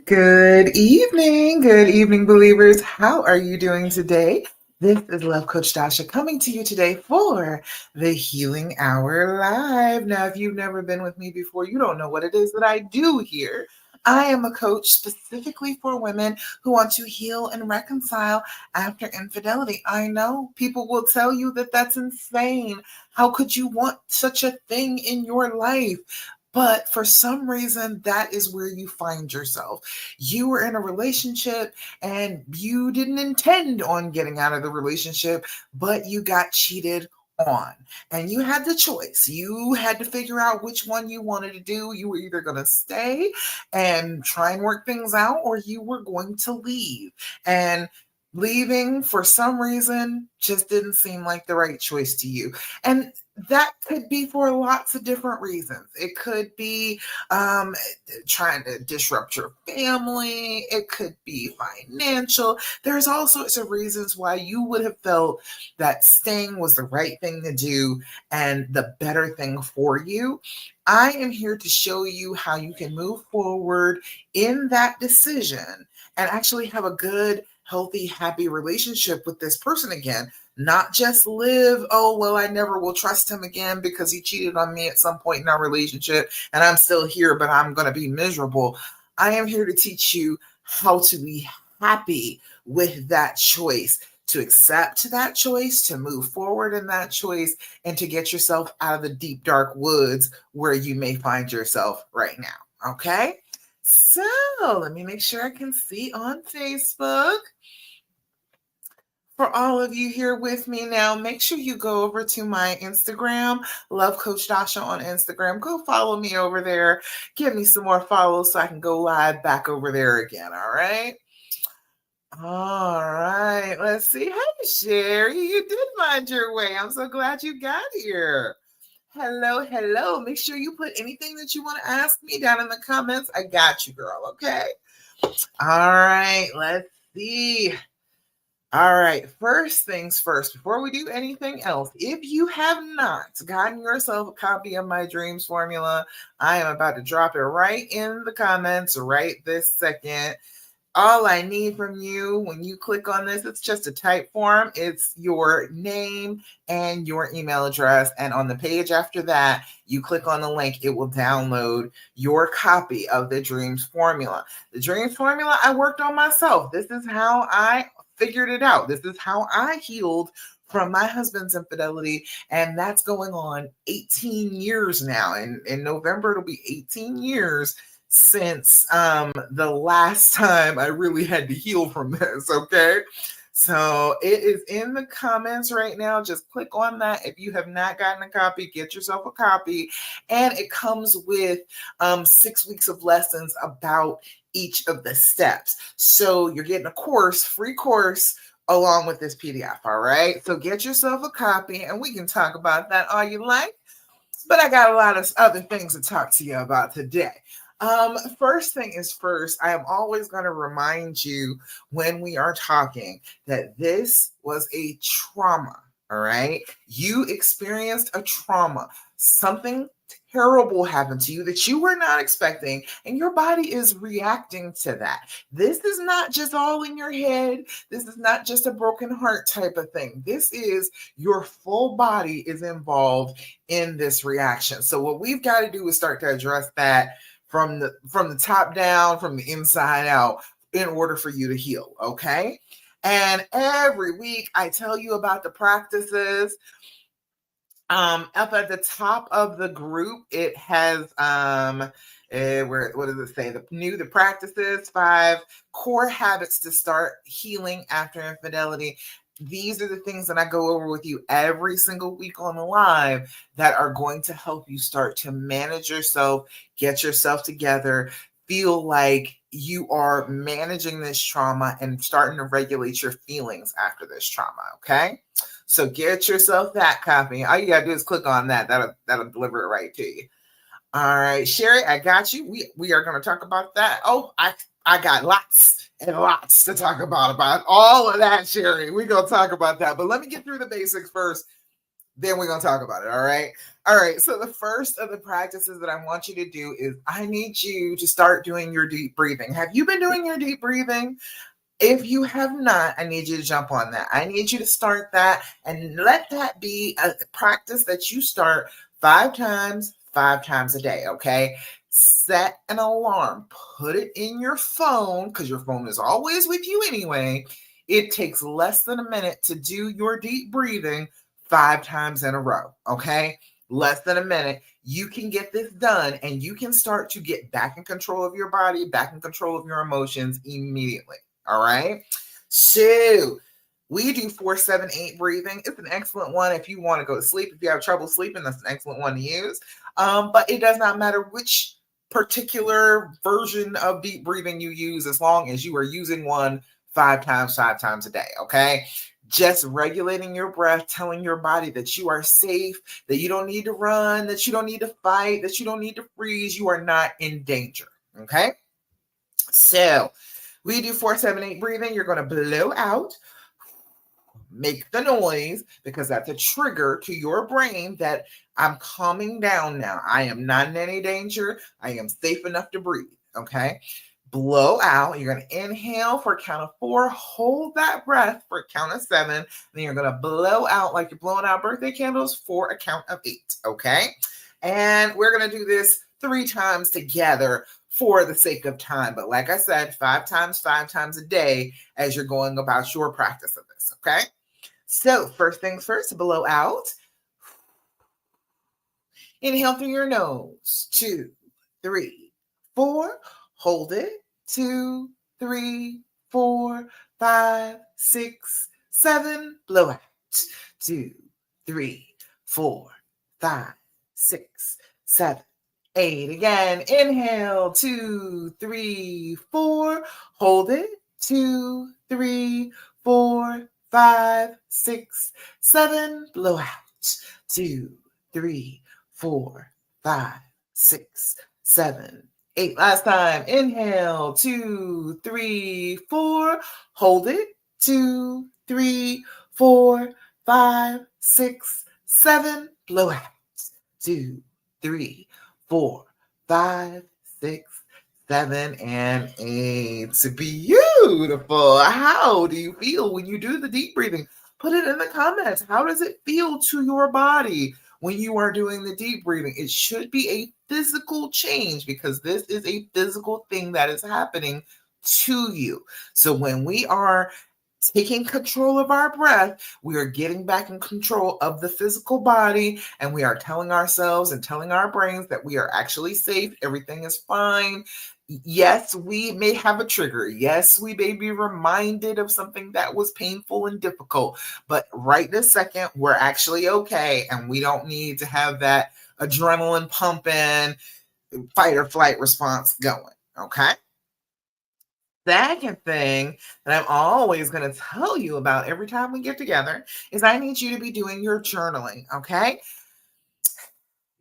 Good evening, believers. How are you doing today? This is Love Coach Dasha coming to you today for the Healing Hour Live. Now, if you've never been with me before, you don't know what it is that I do here. I am a coach specifically for women who want to heal and reconcile after infidelity. I know people will tell you that that's insane. How could you want such a thing in your life? But for some reason, that is where you find yourself. You were in a relationship and you didn't intend on getting out of the relationship, but you got cheated on. And you had the choice. You had to figure out which one you wanted to do. You were either going to stay and try and work things out, or you were going to leave. And leaving for some reason just didn't seem like the right choice to you. And that could be for lots of different reasons. It could be trying to disrupt your family. It could be financial. There's all sorts of reasons why you would have felt that staying was the right thing to do and the better thing for you. I am here to show you how you can move forward in that decision and actually have a good, healthy, happy relationship with this person again. Not just live, oh, well, I never will trust him again because he cheated on me at some point in our relationship and I'm still here, but I'm going to be miserable. I am here to teach you how to be happy with that choice, to accept that choice, to move forward in that choice, and to get yourself out of the deep, dark woods where you may find yourself right now. Okay? So let me make sure I can see on Facebook. For all of you here with me now, make sure you go over to my Instagram, Love Coach Dasha on Instagram. Go follow me over there. Give me some more follows so I can go live back over there again. All right. All right. Let's see. Hey, Sherry, you did find your way. I'm so glad you got here. Hello. Make sure you put anything that you want to ask me down in the comments. I got you, girl. Okay. All right. Let's see. All right, first things first, before we do anything else, if you have not gotten yourself a copy of my dreams formula, I am about to drop it right in the comments right this second. All I need from you when you click on this, it's just a type form. It's your name and your email address. And on the page after that, you click on the link, it will download your copy of the dreams formula. The dreams formula I worked on myself. This is how I figured it out. This is how I healed from my husband's infidelity, and that's going on 18 years now. In November, it'll be 18 years since the last time I really had to heal from this, okay? So it is in the comments right now. Just click on that. If you have not gotten a copy, get yourself a copy. And it comes with 6 weeks of lessons about each of the steps. So you're getting a course, free course, along with this PDF, all right? So get yourself a copy, and we can talk about that all you like. But I got a lot of other things to talk to you about today. First thing is first, I am always going to remind you when we are talking that this was a trauma, all right? You experienced a trauma. Something terrible happened to you that you were not expecting, and your body is reacting to that. This is not just all in your head. This is not just a broken heart type of thing. This is your full body is involved in this reaction. So what we've got to do is start to address that from the top down, from the inside out, in order for you to heal, okay? And every week I tell you about the practices. Up at the top of the group, it has what does it say? The practices, 5 core habits to start healing after infidelity. These are the things that I go over with you every single week on the live that are going to help you start to manage yourself, get yourself together, feel like you are managing this trauma and starting to regulate your feelings after this trauma, okay? So get yourself that copy. All you gotta do is click on that. That'll deliver it right to you. All right, Sherry, I got you. We are going to talk about that. Oh, I got lots and lots to talk about all of that, Sherry. We're going to talk about that. But let me get through the basics first. Then we're going to talk about it. All right. All right. So the first of the practices that I want you to do is I need you to start doing your deep breathing. Have you been doing your deep breathing? If you have not, I need you to jump on that. I need you to start that and let that be a practice that you start 5 times a day, okay? Set an alarm, put it in your phone because your phone is always with you anyway. It takes less than a minute to do your deep breathing 5 times in a row, okay? Less than a minute. You can get this done and you can start to get back in control of your body, back in control of your emotions immediately. All right. So we do 4-7-8 breathing. It's an excellent one if you want to go to sleep. If you have trouble sleeping, that's an excellent one to use. But it does not matter which particular version of deep breathing you use, as long as you are using one 5 times a day. Okay. Just regulating your breath, telling your body that you are safe, that you don't need to run, that you don't need to fight, that you don't need to freeze. You are not in danger. Okay. So we do 4-7-8 breathing. You're going to blow out, make the noise, because that's a trigger to your brain that I'm calming down now. I am not in any danger. I am safe enough to breathe. Okay. Blow out. You're going to inhale for a count of 4. Hold that breath for a count of 7. Then you're going to blow out like you're blowing out birthday candles for a count of 8. Okay. And we're going to do this 3 times together for the sake of time. But like I said, 5 times a day as you're going about your practice of this. Okay. So first things first, blow out. Inhale through your nose. 2, 3, 4. Hold it. 2, 3, 4, 5, 6, 7. Blow out. 2, 3, 4, 5, 6, 7, 8. Again. Inhale. 2, 3, 4. Hold it. 2, 3, 4, 5, 6, 7. Blow out. 2, 3, 4, 5, 6, 7, 8. Last time. Inhale. 2, 3, 4. Hold it. 2, 3, 4, 5, 6, 7. Blow out. 2, 3, 4, 5, 6, 7, and 8. Beautiful. How do you feel when you do the deep breathing? Put it in the comments. How does it feel to your body when you are doing the deep breathing? It should be a physical change because this is a physical thing that is happening to you. So when we are taking control of our breath, we are getting back in control of the physical body, and we are telling ourselves and telling our brains that we are actually safe. Everything is fine. Yes, we may have a trigger. Yes, we may be reminded of something that was painful and difficult, but right this second, we're actually okay, and we don't need to have that adrenaline pumping, fight or flight response going. Okay. Second thing that I'm always going to tell you about every time we get together is I need you to be doing your journaling. Okay.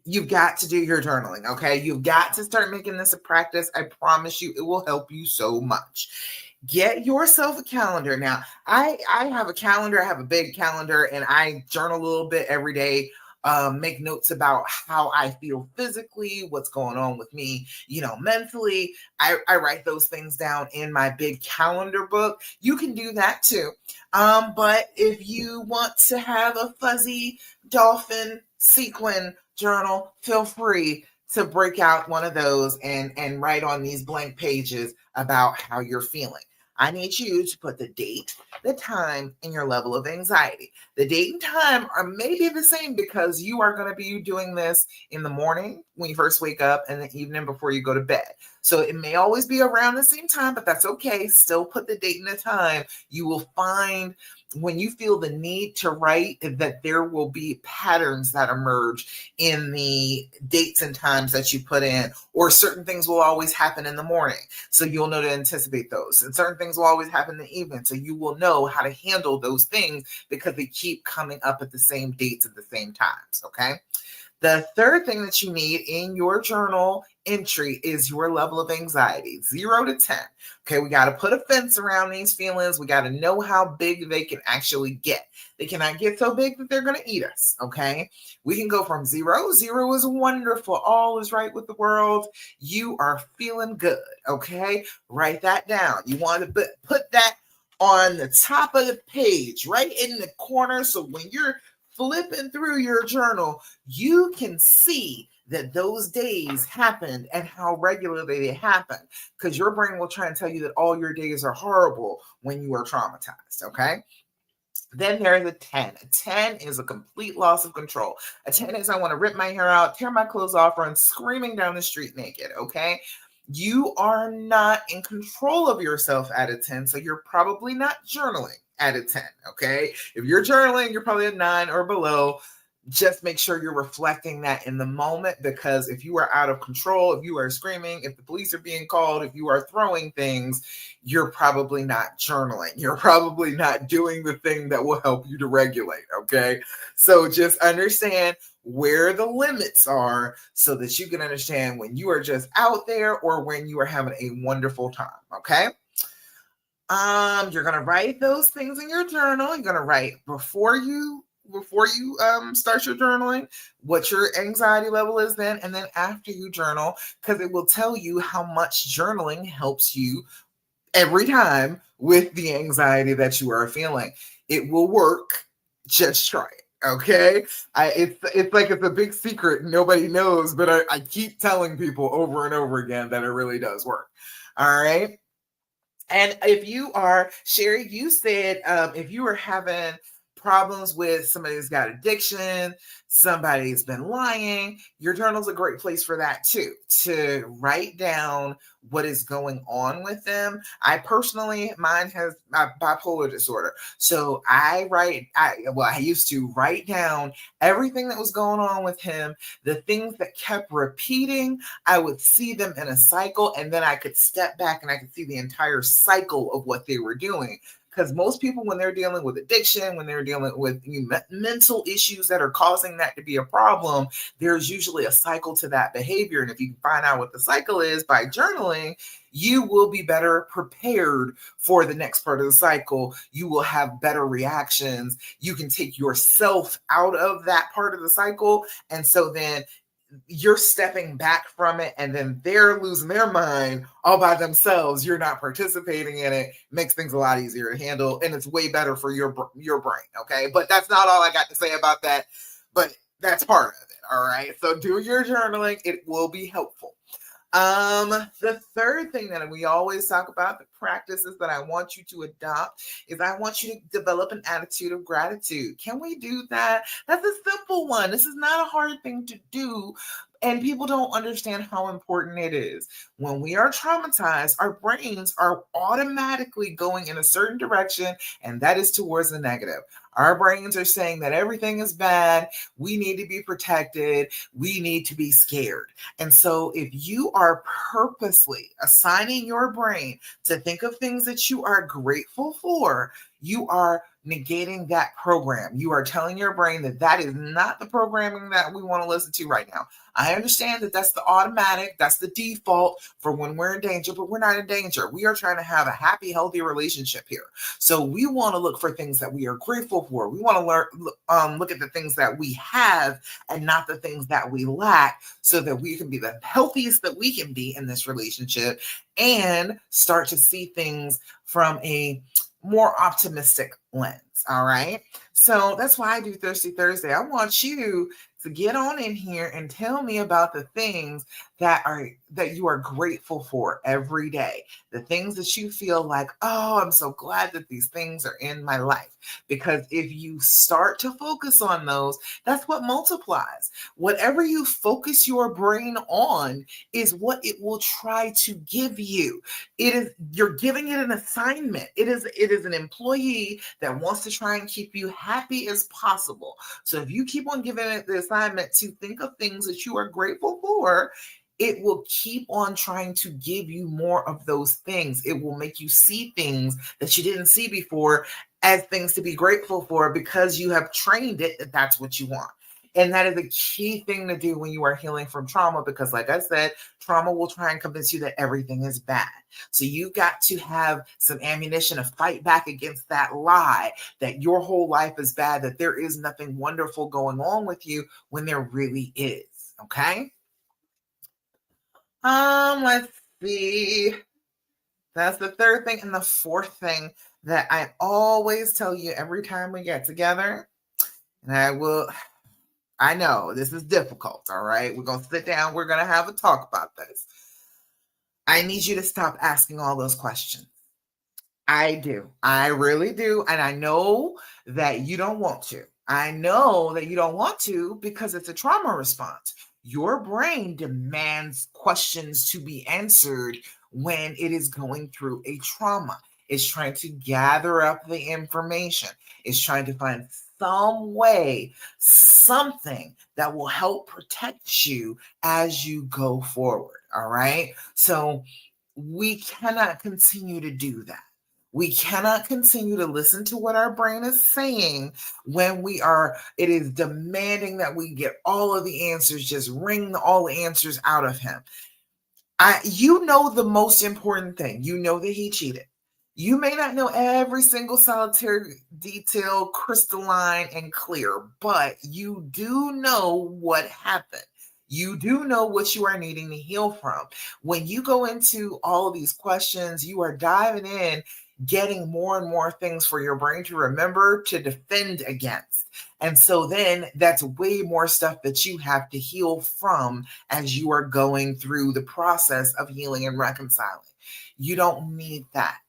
You've got to do your journaling. Okay. You've got to start making this a practice. I promise you, it will help you so much. Get yourself a calendar. Now, I have a calendar. I have a big calendar and I journal a little bit every day. Make notes about how I feel physically, what's going on with me, mentally. I write those things down in my big calendar book. You can do that too. But if you want to have a fuzzy dolphin sequin journal, feel free to break out one of those and write on these blank pages about how you're feeling. I need you to put the date, the time, and your level of anxiety. The date and time are maybe the same because you are going to be doing this in the morning when you first wake up and the evening before you go to bed. So it may always be around the same time, but that's okay. Still put the date and the time. You will find when you feel the need to write that there will be patterns that emerge in the dates and times that you put in, or certain things will always happen in the morning. So you'll know to anticipate those, and certain things will always happen in the evening. So you will know how to handle those things because they keep coming up at the same dates at the same times. Okay. The third thing that you need in your journal entry is your level of anxiety, 0 to 10. Okay, we got to put a fence around these feelings. We got to know how big they can actually get. They cannot get so big that they're going to eat us. Okay, we can go from 0. 0 is wonderful. All is right with the world. You are feeling good. Okay, write that down. You want to put that on the top of the page, right in the corner. So when you're flipping through your journal, you can see that those days happened and how regularly they happen, because your brain will try and tell you that all your days are horrible when you are traumatized. Okay. Then there's a 10. A 10 is a complete loss of control. A 10 is I want to rip my hair out, tear my clothes off, run screaming down the street naked. Okay. You are not in control of yourself at a 10, so you're probably not journaling at a 10. Okay. If you're journaling, you're probably a 9 or below. Just make sure you're reflecting that in the moment, because if you are out of control, if you are screaming, if the police are being called, if you are throwing things, you're probably not journaling. You're probably not doing the thing that will help you to regulate. Okay. So just understand where the limits are so that you can understand when you are just out there or when you are having a wonderful time. Okay. You're gonna write those things in your journal. You're gonna write before you start your journaling what your anxiety level is then, and then after you journal, because it will tell you how much journaling helps you every time with the anxiety that you are feeling. It will work. Just try it. Okay. It's like it's a big secret nobody knows, but I keep telling people over and over again that it really does work. All right. And if you are, Sherry, you said if you are having problems with somebody who's got addiction, somebody's been lying, your journal's a great place for that too, to write down what is going on with them. I personally, mine has bipolar disorder. So I used to write down everything that was going on with him, the things that kept repeating. I would see them in a cycle, and then I could step back and I could see the entire cycle of what they were doing. Because most people, when they're dealing with addiction, when they're dealing with mental issues that are causing that to be a problem, there's usually a cycle to that behavior. And if you can find out what the cycle is by journaling, you will be better prepared for the next part of the cycle. You will have better reactions. You can take yourself out of that part of the cycle. And so then you're stepping back from it, and then they're losing their mind all by themselves. You're not participating in it. Makes things a lot easier to handle, and it's way better for your brain. Okay, but that's not all I got to say about that, but that's part of it. All right, so do your journaling. It will be helpful. The third thing that we always talk about, the practices that I want you to adopt, is I want you to develop an attitude of gratitude. Can we do that? That's a simple one. This is not a hard thing to do. And people don't understand how important it is. When we are traumatized, our brains are automatically going in a certain direction, and that is towards the negative. Our brains are saying that everything is bad. We need to be protected. We need to be scared. And so if you are purposely assigning your brain to think of things that you are grateful for, you are negating that program. You are telling your brain that that is not the programming that we want to listen to right now. I understand that that's the automatic, that's the default for when we're in danger, but we're not in danger. We are trying to have a happy, healthy relationship here. So we want to look for things that we are grateful for. We want to look at the things that we have and not the things that we lack, so that we can be the healthiest that we can be in this relationship and start to see things from a more optimistic lens. All right. So that's why I do Thirsty Thursday. I want you to get on in here and tell me about the things that you are grateful for every day. The things that you feel like, oh, I'm so glad that these things are in my life. Because if you start to focus on those, that's what multiplies. Whatever you focus your brain on is what it will try to give you. You're giving it an assignment. It is an employee that wants to try and keep you happy as possible. So if you keep on giving it the assignment to think of things that you are grateful for, it will keep on trying to give you more of those things. It will make you see things that you didn't see before as things to be grateful for, because you have trained it that that's what you want. And that is a key thing to do when you are healing from trauma, because like I said, trauma will try and convince you that everything is bad. So you got to have some ammunition to fight back against that lie that your whole life is bad, that there is nothing wonderful going on with you when there really is. Okay. Let's see. That's the third thing. And the fourth thing that I always tell you every time we get together, and I know this is difficult. All right. We're going to sit down. We're going to have a talk about this. I need you to stop asking all those questions. I do. I really do. And I know that you don't want to. I know that you don't want to because it's a trauma response. Your brain demands questions to be answered when it is going through a trauma. It's trying to gather up the information. It's trying to find some way, something that will help protect you as you go forward. All right. So we cannot continue to do that. We cannot continue to listen to what our brain is saying when it is demanding that we get all of the answers, just wring all the answers out of him. You know the most important thing. You know that he cheated. You may not know every single solitary detail, crystalline and clear, but you do know what happened. You do know what you are needing to heal from. When you go into all of these questions, you are diving in, getting more and more things for your brain to remember, to defend against. And so then that's way more stuff that you have to heal from as you are going through the process of healing and reconciling. You don't need that.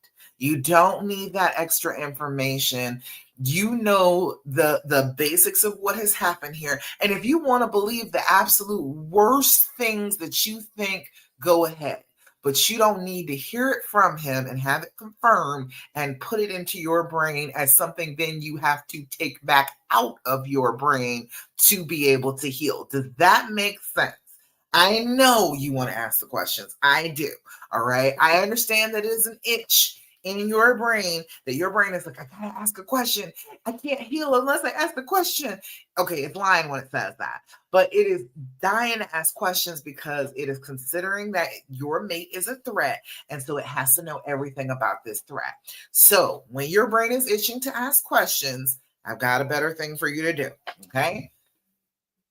You don't need that extra information. You know the basics of what has happened here. And if you want to believe the absolute worst things that you think, go ahead. But you don't need to hear it from him and have it confirmed and put it into your brain as something then you have to take back out of your brain to be able to heal. Does that make sense? I know you want to ask the questions. I do. All right. I understand that it is an itch in your brain, that your brain is like, I gotta ask a question. I can't heal unless I ask the question. Okay, it's lying when it says that, but it is dying to ask questions because it is considering that your mate is a threat, and so it has to know everything about this threat. So when your brain is itching to ask questions, I've got a better thing for you to do. Okay.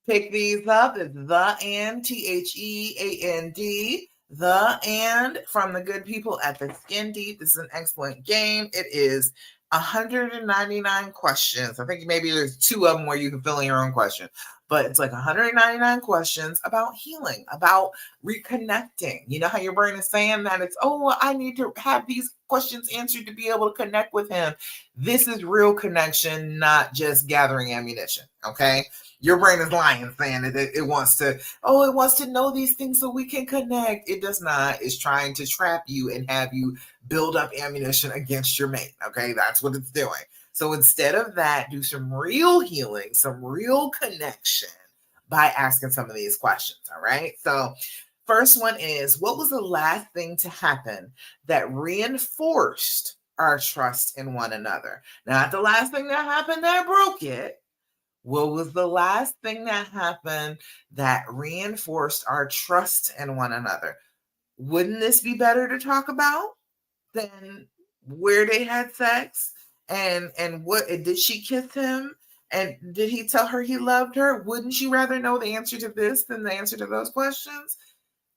Pick these up. It's The And, THEAND. The And, from the good people at the Skin Deep. This is an excellent game. It is 199 questions. I think maybe there's 2 of them where you can fill in your own question, but it's like 199 questions about healing, about reconnecting. You know how your brain is saying that it's, oh, I need to have these questions answered to be able to connect with him. This is real connection, not just gathering ammunition. Okay. Your brain is lying, saying that it wants to know these things so we can connect. It does not. It's trying to trap you and have you build up ammunition against your mate. Okay, that's what it's doing. So instead of that, do some real healing, some real connection by asking some of these questions. All right. So first one is, what was the last thing to happen that reinforced our trust in one another? Not the last thing that happened that broke it. What was the last thing that happened that reinforced our trust in one another? Wouldn't this be better to talk about than where they had sex and what did she kiss him and did he tell her he loved her? Wouldn't you rather know the answer to this than the answer to those questions?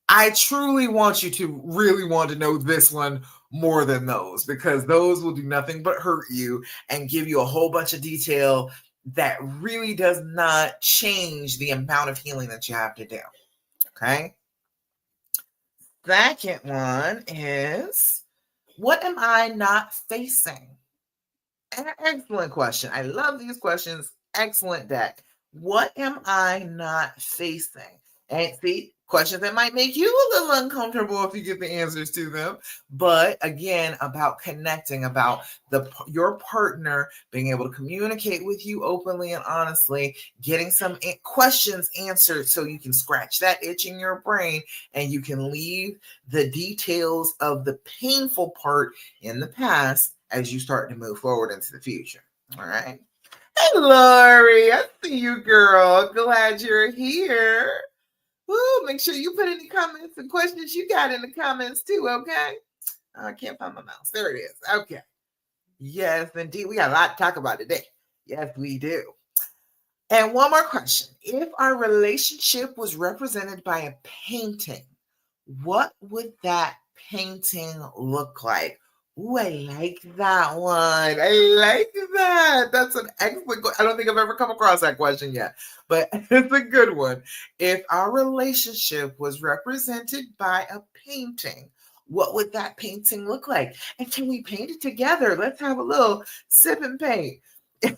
I truly want you to really want to know this one more than those, because those will do nothing but hurt you and give you a whole bunch of detail that really does not change the amount of healing that you have to do. Okay. Second one is, what am I not facing? Excellent question. I love these questions. Excellent deck. What am I not facing? And see, questions that might make you a little uncomfortable if you get the answers to them. But again, about connecting, about your partner being able to communicate with you openly and honestly, getting some questions answered so you can scratch that itch in your brain and you can leave the details of the painful part in the past as you start to move forward into the future. All right. Hey, Lori, I see you, girl. Glad you're here. Woo, make sure you put any comments and questions you got in the comments too, okay? I can't find my mouse. There it is. Okay. Yes, indeed. We got a lot to talk about today. Yes, we do. And one more question. If our relationship was represented by a painting, what would that painting look like? Ooh, I like that one. I like that. That's an excellent. I don't think I've ever come across that question yet, but it's a good one. If our relationship was represented by a painting, what would that painting look like? And can we paint it together? Let's have a little sip and paint and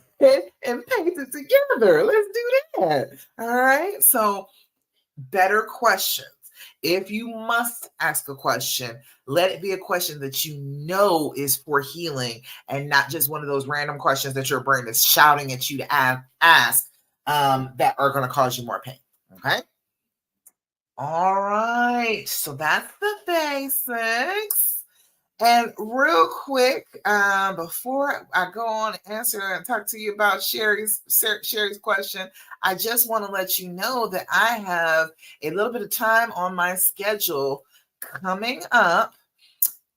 paint it together. Let's do that. All right. So, better questions. If you must ask a question, let it be a question that you know is for healing and not just one of those random questions that your brain is shouting at you to ask that are going to cause you more pain. Okay. All right. So that's the basics. And real quick, before I go on and answer and talk to you about Sherry's question, I just want to let you know that I have a little bit of time on my schedule coming up,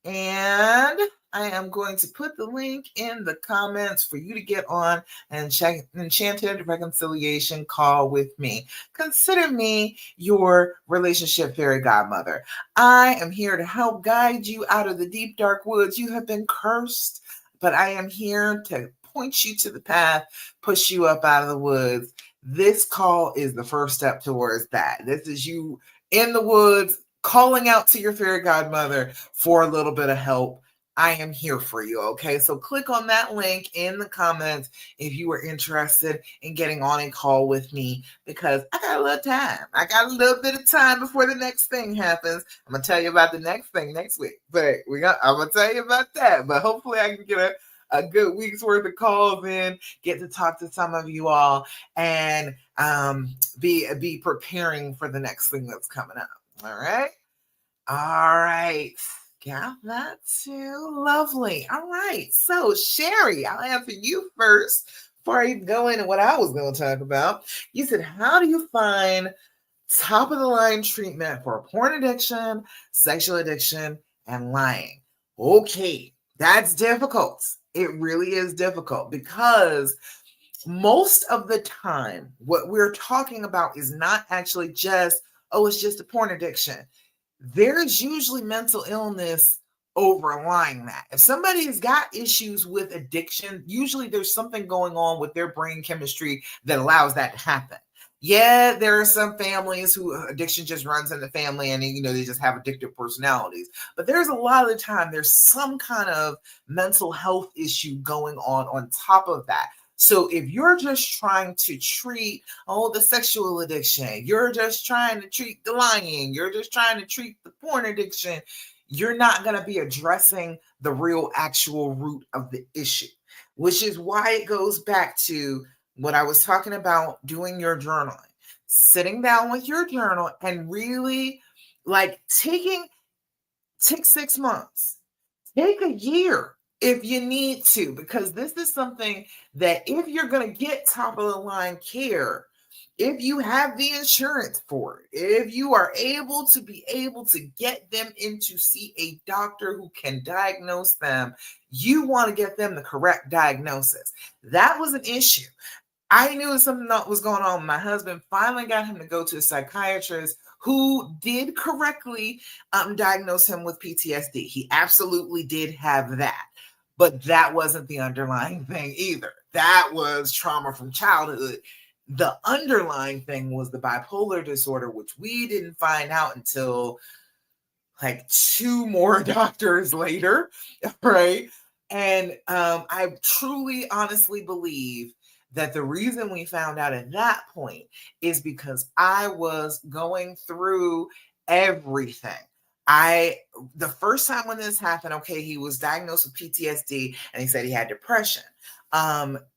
and I am going to put the link in the comments for you to get on an enchanted reconciliation call with me. Consider me your relationship fairy godmother. I am here to help guide you out of the deep, dark woods. You have been cursed, but I am here to point you to the path, push you up out of the woods. This call is the first step towards that. This is you in the woods, calling out to your fairy godmother for a little bit of help. I am here for you. Okay. So click on that link in the comments if you are interested in getting on a call with me, because I got a little time. I got a little bit of time before the next thing happens. I'm going to tell you about the next thing next week, but I'm going to tell you about that. But hopefully I can get a good week's worth of calls in, get to talk to some of you all, and be preparing for the next thing that's coming up. All right. All right. Got that too. Lovely. All right. So, Sherry, I'll answer you first before I even go into what I was going to talk about. You said, how do you find top of the line treatment for porn addiction, sexual addiction, and lying? Okay. That's difficult. It really is difficult because most of the time, what we're talking about is not actually just, oh, it's just a porn addiction. There's usually mental illness overlying that. If somebody has got issues with addiction, usually there's something going on with their brain chemistry that allows that to happen. Yeah, there are some families who addiction just runs in the family and they just have addictive personalities. But there's a lot of the time there's some kind of mental health issue going on top of that. So if you're just trying to treat, the sexual addiction, you're just trying to treat the lying, you're just trying to treat the porn addiction, you're not going to be addressing the real actual root of the issue, which is why it goes back to what I was talking about, doing your journaling, sitting down with your journal and really take 6 months, take a year if you need to, because this is something that if you're going to get top of the line care, if you have the insurance for it, if you are able to get them in to see a doctor who can diagnose them, you want to get them the correct diagnosis. That was an issue. I knew something that was going on. My husband finally got him to go to a psychiatrist who did correctly diagnose him with PTSD. He absolutely did have that. But that wasn't the underlying thing either. That was trauma from childhood. The underlying thing was the bipolar disorder, which we didn't find out until 2 more doctors later, right? And I truly, honestly believe that the reason we found out at that point is because I was going through everything. The first time when this happened, okay, he was diagnosed with PTSD and he said he had depression.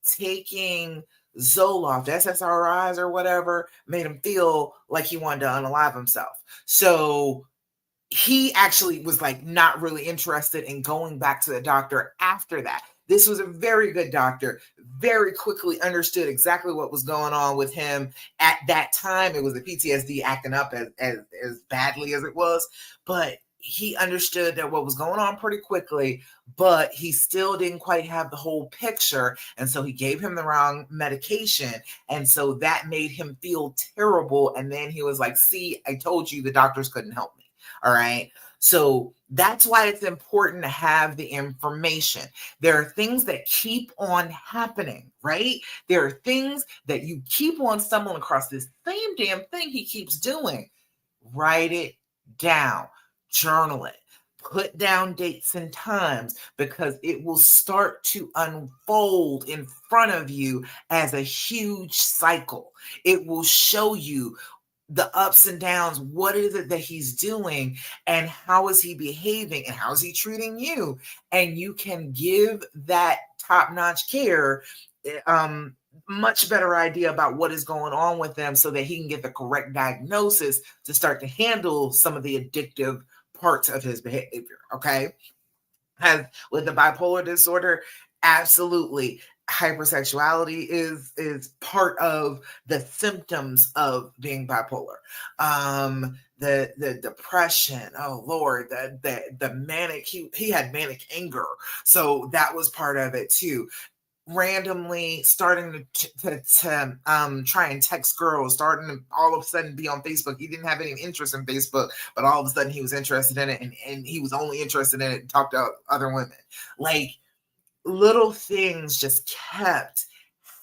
Taking Zoloft, SSRIs or whatever, made him feel like he wanted to unalive himself. So he actually was not really interested in going back to the doctor after that. This was a very good doctor, very quickly understood exactly what was going on with him at that time. It was the PTSD acting up as badly as it was, but he understood that what was going on pretty quickly, but he still didn't quite have the whole picture. And so he gave him the wrong medication. And so that made him feel terrible. And then he was like, see, I told you the doctors couldn't help me. All right. So that's why it's important to have the information. There are things that keep on happening, right? There are things that you keep on stumbling across, this same damn thing he keeps doing. Write it down, journal it, put down dates and times, because it will start to unfold in front of you as a huge cycle. It will show you the ups and downs. What is it that he's doing, and how is he behaving, and how is he treating you? And you can give that top-notch care much better idea about what is going on with them, so that he can get the correct diagnosis to start to handle some of the addictive parts of his behavior. Okay. As with the bipolar disorder, absolutely, hypersexuality is part of the symptoms of being bipolar. The depression, oh Lord, the manic, he had manic anger, so that was part of it too. Randomly starting to try and text girls, starting to all of a sudden be on Facebook. He didn't have any interest in Facebook, but all of a sudden he was interested in it, and he was only interested in it and talked to other women. Like, little things just kept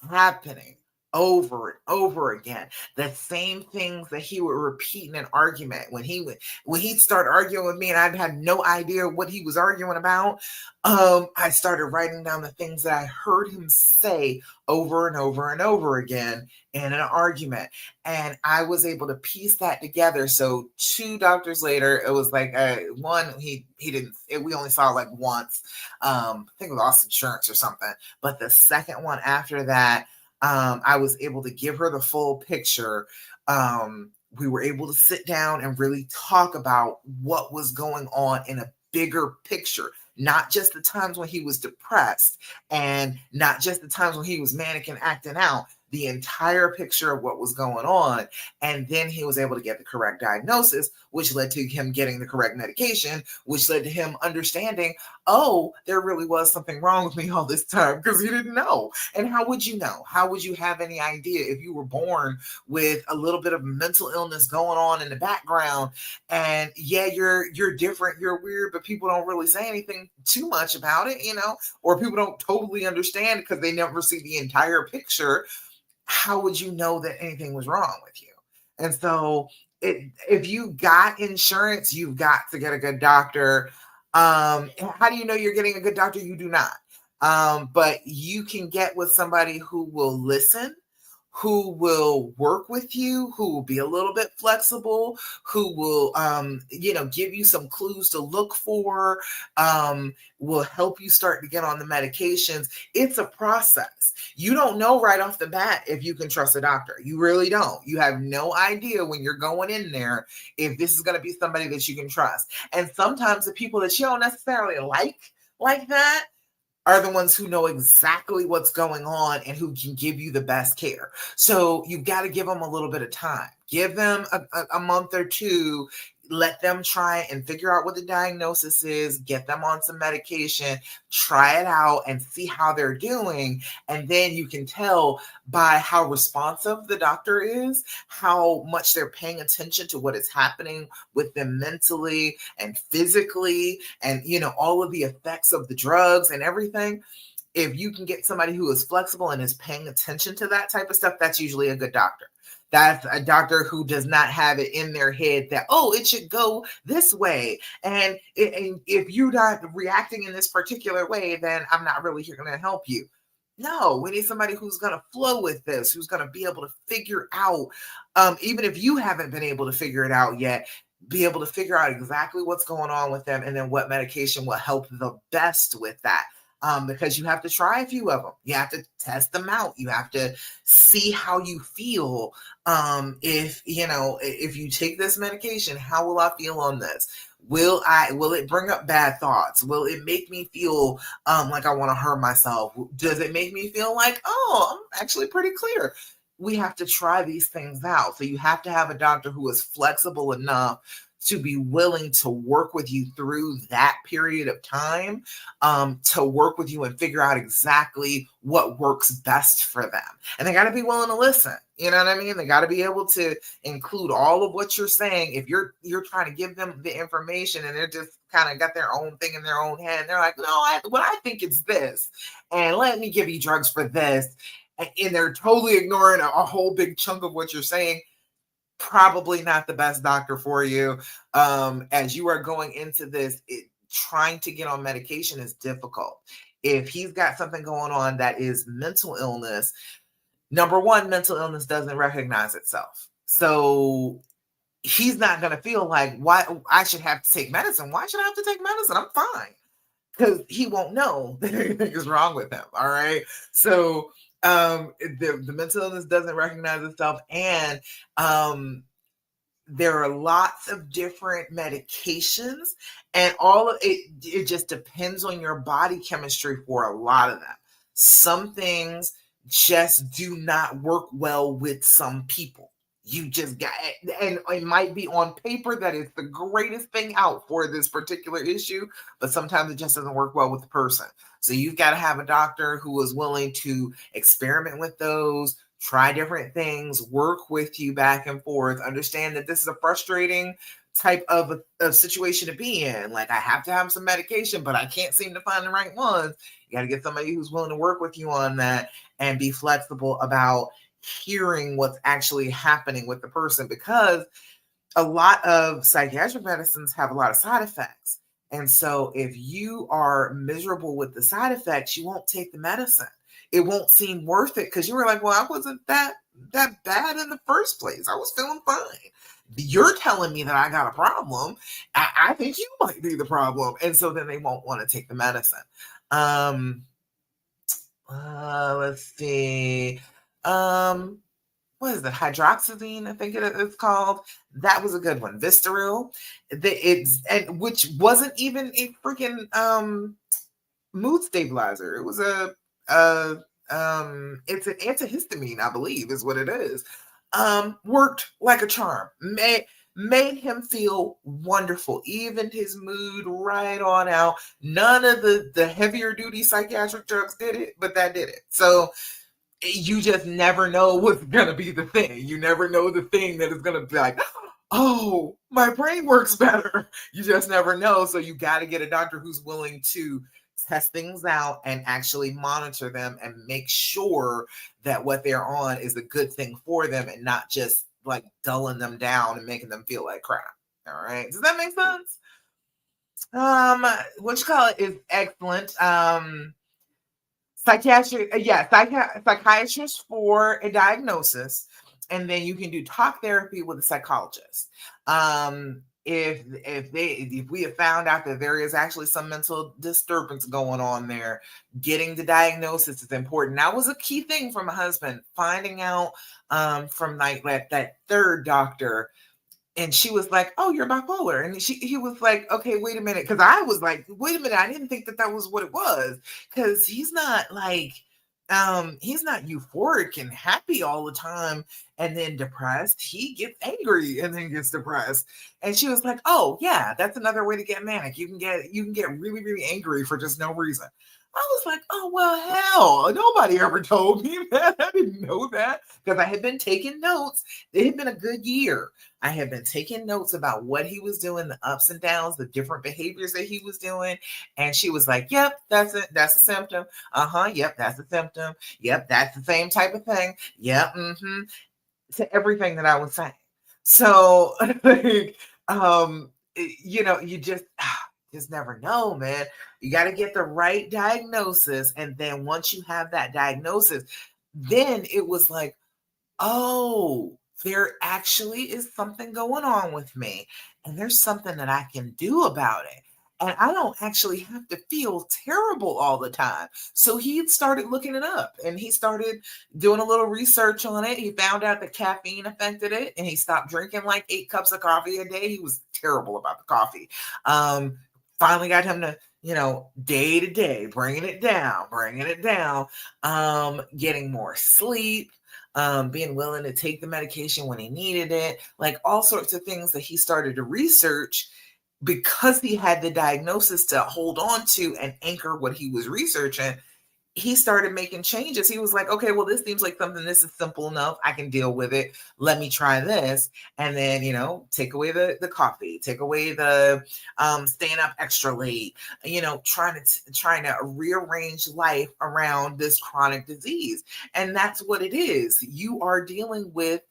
happening over and over again. The same things that he would repeat in an argument. When he'd start arguing with me and I had no idea what he was arguing about, I started writing down the things that I heard him say over and over and over again in an argument. And I was able to piece that together. So 2 doctors later, it was like one, he didn't, we only saw like once. I think it lost insurance or something. But the second one after that, I was able to give her the full picture. We were able to sit down and really talk about what was going on in a bigger picture, not just the times when he was depressed, and not just the times when he was manic and acting out, the entire picture of what was going on. And then he was able to get the correct diagnosis, which led to him getting the correct medication, which led to him understanding, oh, there really was something wrong with me all this time, because he didn't know. And how would you know? How would you have any idea if you were born with a little bit of mental illness going on in the background? And yeah, you're different, you're weird, but people don't really say anything too much about it, or people don't totally understand because they never see the entire picture. How would you know that anything was wrong with you? And so if you got insurance, you've got to get a good doctor. How do you know you're getting a good doctor? You do not. But you can get with somebody who will listen, who will work with you, who will be a little bit flexible, who will, give you some clues to look for, will help you start to get on the medications. It's a process. You don't know right off the bat if you can trust a doctor. You really don't. You have no idea when you're going in there if this is going to be somebody that you can trust. And sometimes the people that you don't necessarily like that are the ones who know exactly what's going on and who can give you the best care. So you've got to give them a little bit of time. Give them a month or two. Let them try and figure out what the diagnosis is, get them on some medication, try it out and see how they're doing. And then you can tell by how responsive the doctor is, how much they're paying attention to what is happening with them mentally and physically, and, all of the effects of the drugs and everything. If you can get somebody who is flexible and is paying attention to that type of stuff, that's usually a good doctor. That's a doctor who does not have it in their head that, oh, it should go this way. And if you're not reacting in this particular way, then I'm not really here going to help you. No, we need somebody who's going to flow with this, who's going to be able to figure out, even if you haven't been able to figure it out yet, be able to figure out exactly what's going on with them and then what medication will help the best with that. Because you have to try a few of them. You have to test them out. You have to see how you feel. If you take this medication, how will I feel on this? Will it bring up bad thoughts? Will it make me feel like I want to hurt myself? Does it make me feel like, oh, I'm actually pretty clear? We have to try these things out. So you have to have a doctor who is flexible enough to be willing to work with you through that period of time, to work with you and figure out exactly what works best for them. And they got to be willing to listen. You know what I mean? They got to be able to include all of what you're saying. If you're trying to give them the information and they're just kind of got their own thing in their own head, they're like, no, what I think is this, and let me give you drugs for this, and they're totally ignoring a whole big chunk of what you're saying. Probably not the best doctor for you. As you are going into this, trying to get on medication is difficult. If he's got something going on that is mental illness, number one, mental illness doesn't recognize itself. So he's not going to feel like, why I should have to take medicine. Why should I have to take medicine? I'm fine. Because he won't know that anything is wrong with him. All right. So the mental illness doesn't recognize itself. And there are lots of different medications, and all of it just depends on your body chemistry for a lot of them. Some things just do not work well with some people. You just got, and it might be on paper that it's the greatest thing out for this particular issue, but sometimes it just doesn't work well with the person. So you've got to have a doctor who is willing to experiment with those, try different things, work with you back and forth, understand that this is a frustrating type of a situation to be in. Like, I have to have some medication, but I can't seem to find the right ones. You got to get somebody who's willing to work with you on that and be flexible about hearing what's actually happening with the person, because a lot of psychiatric medicines have a lot of side effects. And so if you are miserable with the side effects, you won't take the medicine. It won't seem worth it because you were like, well, I wasn't that bad in the first place. I was feeling fine. You're telling me that I got a problem. I think you might be the problem. And so then they won't want to take the medicine. Let's see. What is it? Hydroxyzine, I think it's called. That was a good one. Vistaril. Which wasn't even a freaking mood stabilizer. It was it's an antihistamine, I believe, is what it is. Worked like a charm. Made him feel wonderful, evened his mood right on out. None of the heavier duty psychiatric drugs did it, but that did it. So you just never know what's gonna be the thing. You never know the thing that is gonna be like, oh, my brain works better. You just never know. So you got to get a doctor who's willing to test things out and actually monitor them and make sure that what they're on is a good thing for them and not just like dulling them down and making them feel like crap. All right. Does that make sense? What you call it is excellent. Psychiatrist for a diagnosis, and then you can do talk therapy with a psychologist. If we have found out that there is actually some mental disturbance going on there, getting the diagnosis is important. That was a key thing for my husband, finding out from like that third doctor. And she was like, oh, you're bipolar. And he was like, okay, wait a minute. Because I was like, wait a minute. I didn't think that was what it was. Because he's not like, he's not euphoric and happy all the time and then depressed. He gets angry and then gets depressed. And she was like, oh, yeah, that's another way to get manic. You can get really, really angry for just no reason. I was like, oh, well, hell, nobody ever told me that. I didn't know that because I had been taking notes. It had been a good year. I had been taking notes about what he was doing, the ups and downs, the different behaviors that he was doing. And she was like, yep, that's it. That's a symptom. Yep, that's a symptom. Yep, that's the same type of thing. Yep, to everything that I was saying. So, like, you just never know, man. You got to get the right diagnosis. And then once you have that diagnosis, then it was like, oh, there actually is something going on with me. And there's something that I can do about it. and I don't actually have to feel terrible all the time. So he started looking it up and he started doing a little research on it. He found out that caffeine affected it and he stopped drinking like 8 cups of coffee a day. He was terrible about the coffee. Um, Finally got him to, day to day, bringing it down, getting more sleep, being willing to take the medication when he needed it, like all sorts of things that he started to research because he had the diagnosis to hold on to and anchor what he was researching. He started making changes. He was like, okay, well, this seems like something, this is simple enough. I can deal with it. Let me try this. And then, take away the coffee, take away the staying up extra late, trying to rearrange life around this chronic disease. And that's what it is. You are dealing with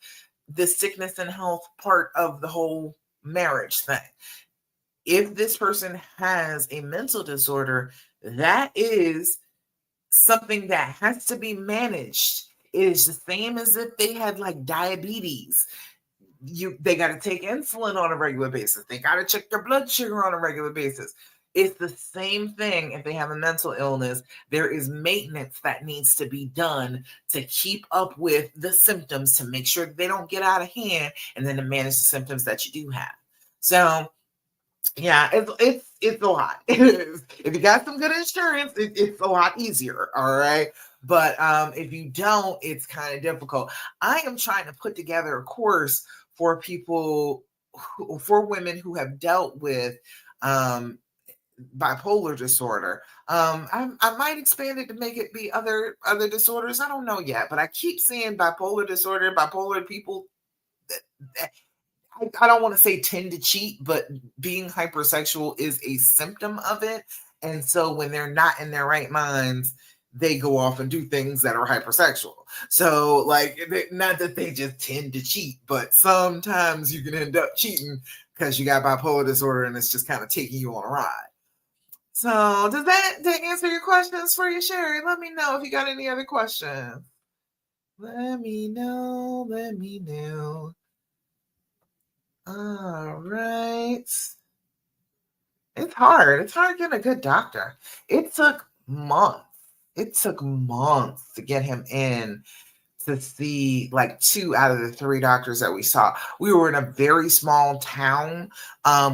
the sickness and health part of the whole marriage thing. If this person has a mental disorder, that is something that has to be managed. It is the same as if they had like diabetes. They got to take insulin on a regular basis. They got to check their blood sugar on a regular basis. It's the same thing if they have a mental illness. There is maintenance that needs to be done to keep up with the symptoms, to make sure that they don't get out of hand, and then to manage the symptoms that you do have. So yeah, it's a lot. It is. If you got some good insurance, it's a lot easier. All right. But if you don't, it's kind of difficult. I am trying to put together a course for for women who have dealt with um, bipolar disorder. I might expand it to make it be other disorders. I don't know yet, but I keep seeing bipolar disorder, bipolar people. I don't want to say tend to cheat, but being hypersexual is a symptom of it. And so when they're not in their right minds, they go off and do things that are hypersexual. So, like, not that they just tend to cheat, but sometimes you can end up cheating because you got bipolar disorder and it's just kind of taking you on a ride. So, does that answer your questions for you, Sherry? Let me know if you got any other questions. Let me know. Let me know. All right. It's hard. It's hard getting a good doctor. It took months. It took months to get him in to see like 2 out of the 3 doctors that we saw. We were in a very small town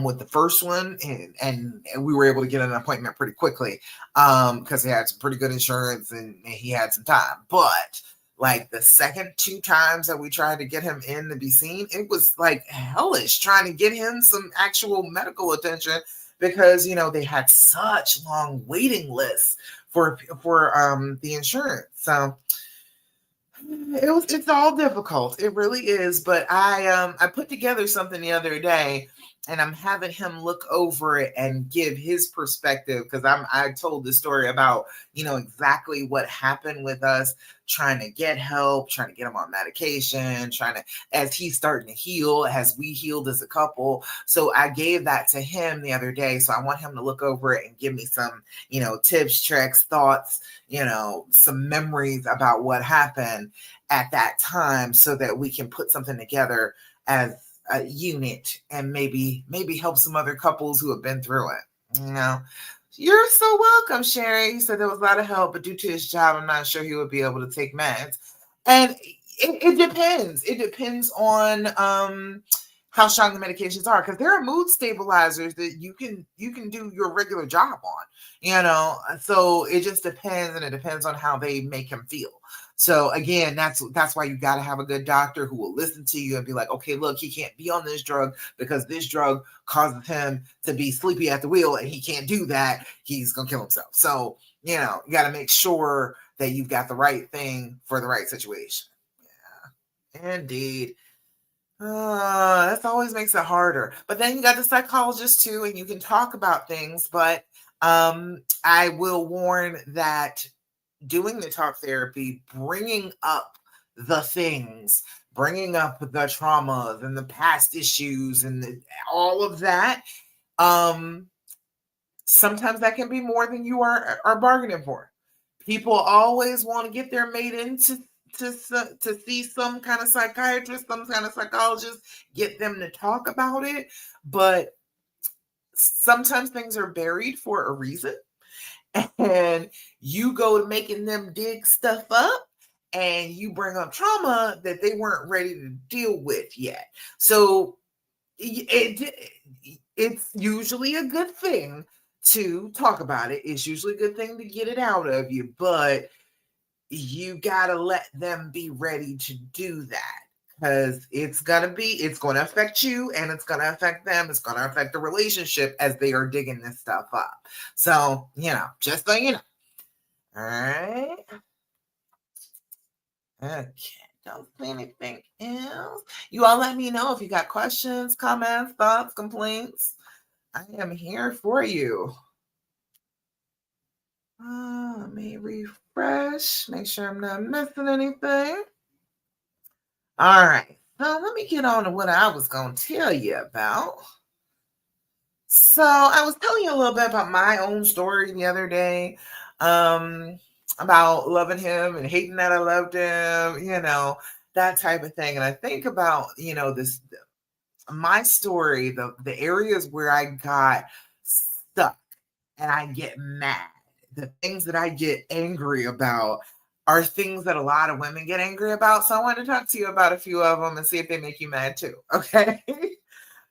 with the first one, and we were able to get an appointment pretty quickly because he had some pretty good insurance and he had some time. But like the second 2 times that we tried to get him in to be seen, it was like hellish trying to get him some actual medical attention because they had such long waiting lists for the insurance. So it's all difficult. It really is. But I put together something the other day and I'm having him look over it and give his perspective because I told the story about, exactly what happened with us trying to get help, trying to get him on medication, trying to, as he's starting to heal, as we healed as a couple. So I gave that to him the other day. So I want him to look over it and give me some, tips, tricks, thoughts, some memories about what happened at that time so that we can put something together as a unit and maybe help some other couples who have been through it. You're so welcome, Sherry. He said there was a lot of help, but due to his job, I'm not sure he would be able to take meds. And it depends. It depends on how strong the medications are, because there are mood stabilizers that you can do your regular job on. So it just depends, and it depends on how they make him feel. So again, that's why you got to have a good doctor who will listen to you and be like, okay, look, he can't be on this drug because this drug causes him to be sleepy at the wheel and he can't do that. He's going to kill himself. So, you got to make sure that you've got the right thing for the right situation. Yeah, indeed. That always makes it harder. But then you got the psychologist too, and you can talk about things. But I will warn that doing the talk therapy, bringing up the things, bringing up the traumas and the past issues and all of that, sometimes that can be more than you are bargaining for. People always want to get their mate into to see some kind of psychiatrist, some kind of psychologist, get them to talk about it. But sometimes things are buried for a reason, and you go to making them dig stuff up, and you bring up trauma that they weren't ready to deal with yet. So it's usually a good thing to talk about it. It's usually a good thing to get it out of you, but you got to let them be ready to do that, because it's going to affect you, and it's going to affect them. It's going to affect the relationship as they are digging this stuff up. So, just so you know. All right. Okay. Don't see anything else. You all let me know if you got questions, comments, thoughts, complaints. I am here for you. Let me refresh, make sure I'm not missing anything. All right. So let me get on to what I was going to tell you about. So I was telling you a little bit about my own story the other day, about loving him and hating that I loved him, that type of thing. And I think about, this my story, the areas where I got stuck and I get mad, the things that I get angry about are things that a lot of women get angry about. So I want to talk to you about a few of them and see if they make you mad too. Okay.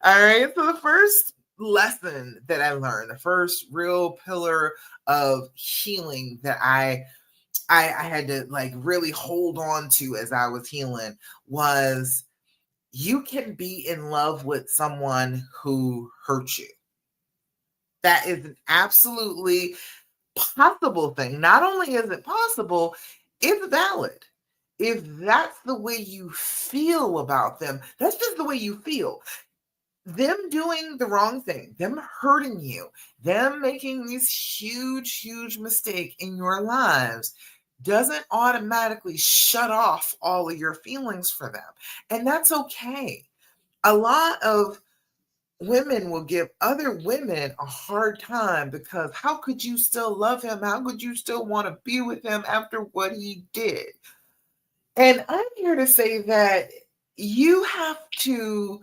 All right. So the first lesson that I learned, the first real pillar of healing that I had to like really hold on to as I was healing was, you can be in love with someone who hurt you. That is an absolutely possible thing. Not only is it possible, it's valid. If that's the way you feel about them, that's just the way you feel. Them doing the wrong thing, them hurting you, them making this huge, huge mistake in your lives doesn't automatically shut off all of your feelings for them. And that's okay. A lot of women will give other women a hard time because how could you still love him? How could you still want to be with him after what he did? And I'm here to say that you have to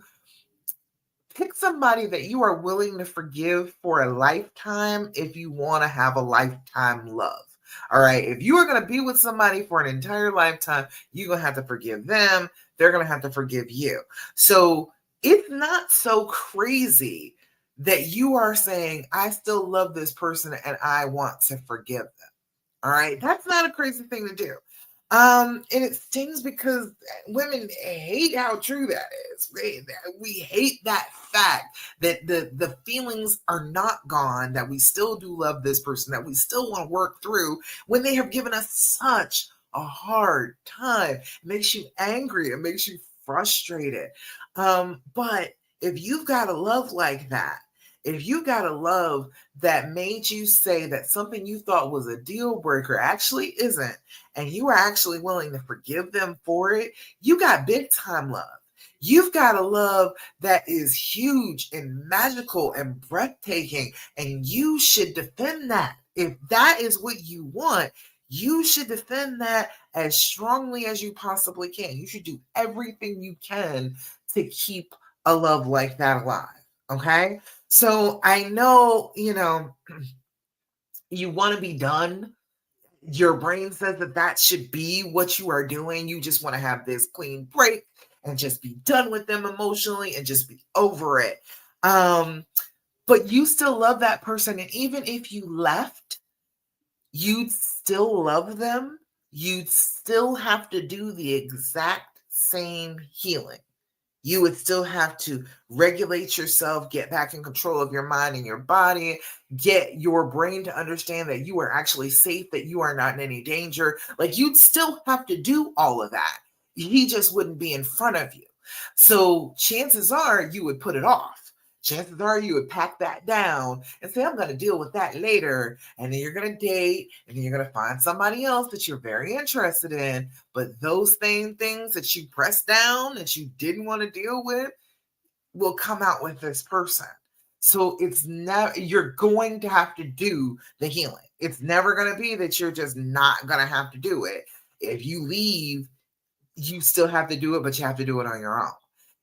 pick somebody that you are willing to forgive for a lifetime if you want to have a lifetime love. All right. If you are going to be with somebody for an entire lifetime, you're going to have to forgive them. They're going to have to forgive you. So it's not so crazy that you are saying, I still love this person and I want to forgive them. All right. That's not a crazy thing to do. And it stings because women hate how true that is. We hate that fact that the feelings are not gone, that we still do love this person, that we still want to work through when they have given us such a hard time. It makes you angry. It makes you frustrated. But if you've got a love like that, if you got a love that made you say that something you thought was a deal breaker actually isn't, and you are actually willing to forgive them for it, you got big time love. You've got a love that is huge and magical and breathtaking, and you should defend that. If that is what you want, you should defend that as strongly as you possibly can. You should do everything you can to keep a love like that alive. Okay? So I know, you want to be done. Your brain says that that should be what you are doing. You just want to have this clean break and just be done with them emotionally and just be over it. But you still love that person. And even if you left, you'd still love them. You'd still have to do the exact same healing. You would still have to regulate yourself, get back in control of your mind and your body, get your brain to understand that you are actually safe, that you are not in any danger. Like, you'd still have to do all of that. He just wouldn't be in front of you. So chances are you would put it off. Chances are you would pack that down and say, I'm going to deal with that later. And then you're going to date, and then you're going to find somebody else that you're very interested in. But those same things that you pressed down, that you didn't want to deal with, will come out with this person. So it's never, you're going to have to do the healing. It's never going to be that you're just not going to have to do it. If you leave, you still have to do it, but you have to do it on your own.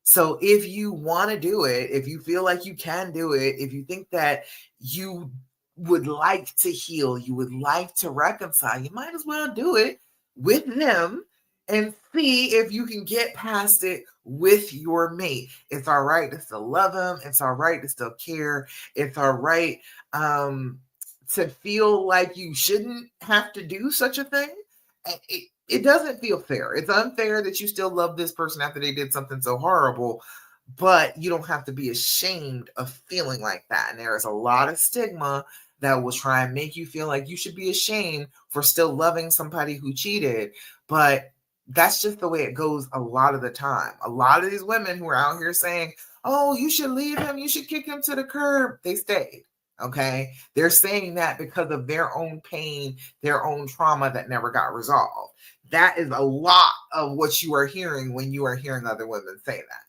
So if you want to do it, if you feel like you can do it, if you think that you would like to heal, you would like to reconcile, you might as well do it with them and see if you can get past it with your mate. It's all right to still love them. It's all right to still care. It's all right to feel like you shouldn't have to do such a thing. It doesn't feel fair. It's unfair that you still love this person after they did something so horrible, but you don't have to be ashamed of feeling like that. And there is a lot of stigma that will try and make you feel like you should be ashamed for still loving somebody who cheated. But that's just the way it goes a lot of the time. A lot of these women who are out here saying, oh, you should leave him, you should kick him to the curb, they stayed. Okay. They're saying that because of their own pain, their own trauma that never got resolved. That is a lot of what you are hearing when you are hearing other women say that.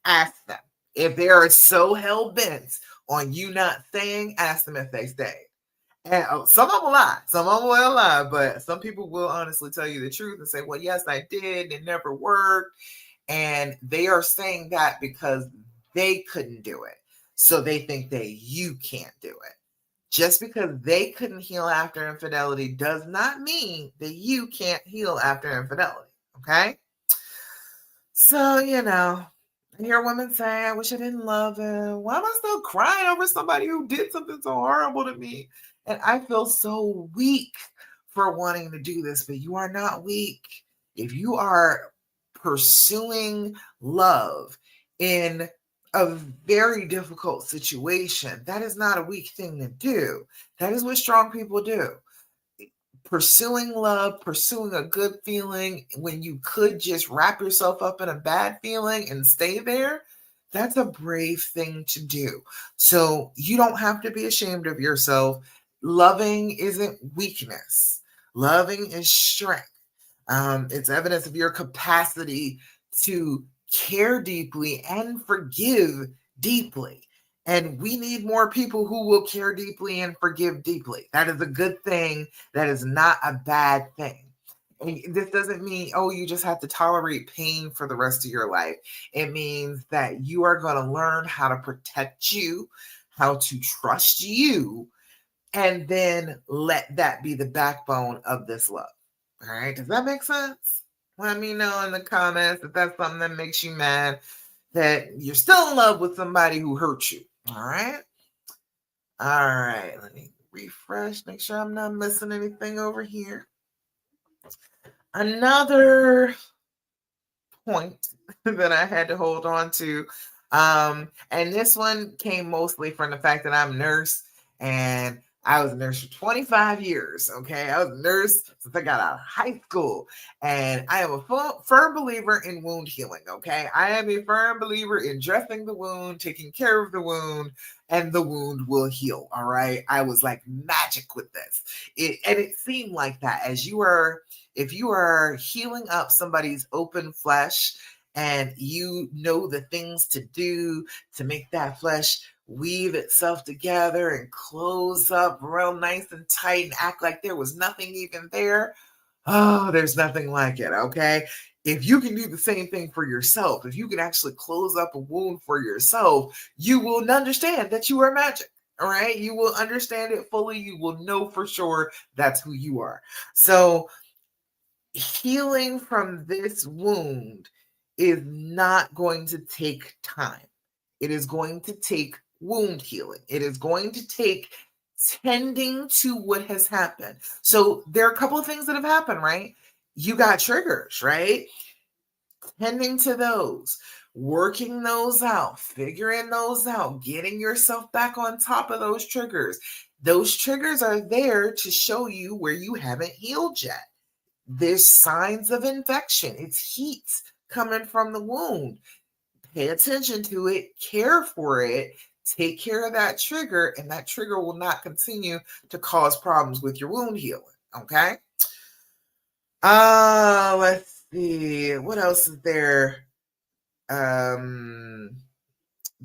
Ask them if they are so hell bent on you not staying. Ask them if they stayed. And some of them lie. Some of them will lie, but some people will honestly tell you the truth and say, well, yes, I did. It never worked. And they are saying that because they couldn't do it. So they think that you can't do it. Just because they couldn't heal after infidelity does not mean that you can't heal after infidelity. Okay? So, I hear women say, I wish I didn't love him. Why am I still crying over somebody who did something so horrible to me? And I feel so weak for wanting to do this, but you are not weak. If you are pursuing love in a very difficult situation, that is not a weak thing to do. That is what strong people do. Pursuing love, pursuing a good feeling when you could just wrap yourself up in a bad feeling and stay there, that's a brave thing to do. So you don't have to be ashamed of yourself. Loving isn't weakness. Loving is strength. It's evidence of your capacity to care deeply and forgive deeply. And we need more people who will care deeply and forgive deeply. That is a good thing. That is not a bad thing. And this doesn't mean, oh, you just have to tolerate pain for the rest of your life. It means that you are going to learn how to protect you, how to trust you, and then let that be the backbone of this love. All right. Does that make sense? Let me know in the comments if that's something that makes you mad, that you're still in love with somebody who hurt you. All right. All right. Let me refresh, make sure I'm not missing anything over here. Another point that I had to hold on to. And this one came mostly from the fact that I'm a nurse and I was a nurse for 25 years. Okay. I was a nurse since I got out of high school. And I am a firm believer in wound healing. Okay. I am a firm believer in dressing the wound, taking care of the wound, and the wound will heal. All right. I was like magic with this. And it seemed like that if you are healing up somebody's open flesh and you know the things to do to make that flesh weave itself together and close up real nice and tight and act like there was nothing even there. Oh, there's nothing like it. Okay. If you can do the same thing for yourself, if you can actually close up a wound for yourself, you will understand that you are magic. All right. You will understand it fully. You will know for sure that's who you are. So, healing from this wound is not going to take time. It is going to take wound healing. It is going to take tending to what has happened. So there are a couple of things that have happened, right? You got triggers, right? Tending to those, working those out, figuring those out, getting yourself back on top of those triggers. Those triggers are there to show you where you haven't healed yet. There's signs of infection. It's heat coming from the wound. Pay attention to it, care for it, take care of that trigger, and that trigger will not continue to cause problems with your wound healing. Okay. Let's see. What else is there? That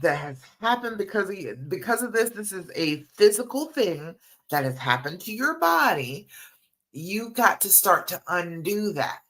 has happened because of this. This is a physical thing that has happened to your body. You got to start to undo that.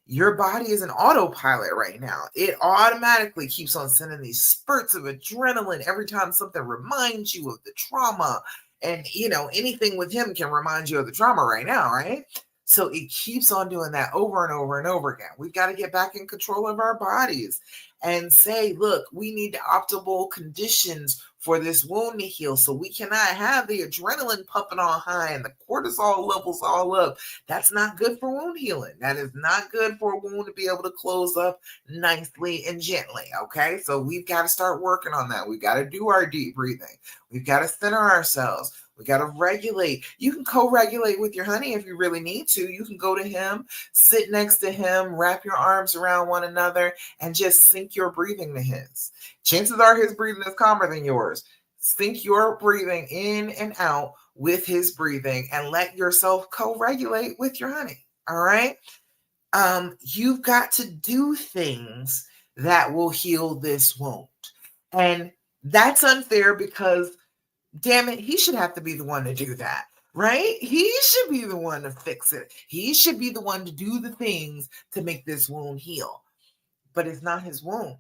your body is an autopilot right now. It automatically keeps on sending these spurts of adrenaline every time something reminds you of the trauma. And, anything with him can remind you of the trauma right now, right? So it keeps on doing that over and over and over again. We've got to get back in control of our bodies and say, look, we need optimal conditions for this wound to heal. So we cannot have the adrenaline pumping on high and the cortisol levels all up. That's not good for wound healing. That is not good for a wound to be able to close up nicely and gently. Okay. So we've got to start working on that. We've got to do our deep breathing. We've got to center ourselves. We got to regulate. You can co-regulate with your honey if you really need to. You can go to him, sit next to him, wrap your arms around one another, and just sync your breathing to his. Chances are his breathing is calmer than yours. Sync your breathing in and out with his breathing and let yourself co-regulate with your honey. All right. You've got to do things that will heal this wound. And that's unfair because, damn it, he should have to be the one to do that, right? He should be the one to fix it. He should be the one to do the things to make this wound heal. But it's not his wound.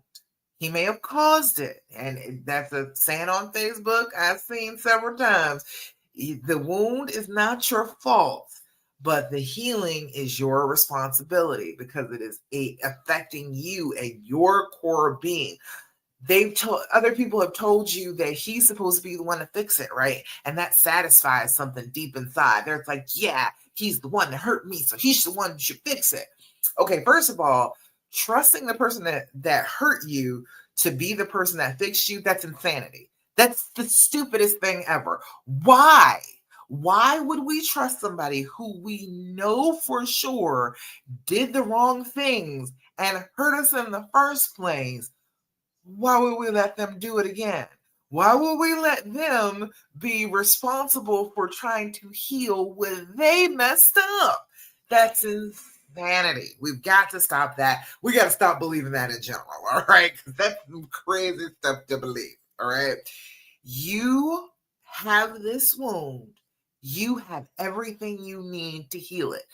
He may have caused it. And that's a saying on Facebook I've seen several times. The wound is not your fault, but the healing is your responsibility because it is affecting you and your core being. Other people have told you that he's supposed to be the one to fix it, right? And that satisfies something deep inside. They're like, yeah, he's the one that hurt me, so he's the one who should fix it. Okay, first of all, trusting the person that hurt you to be the person that fixed you, that's insanity. That's the stupidest thing ever. Why? Why would we trust somebody who we know for sure did the wrong things and hurt us in the first place? Why would we let them do it again? Why would we let them be responsible for trying to heal when they messed up? That's insanity. We've got to stop that. We got to stop believing that in general, all right? Because that's some crazy stuff to believe, all right? You have this wound. You have everything you need to heal it.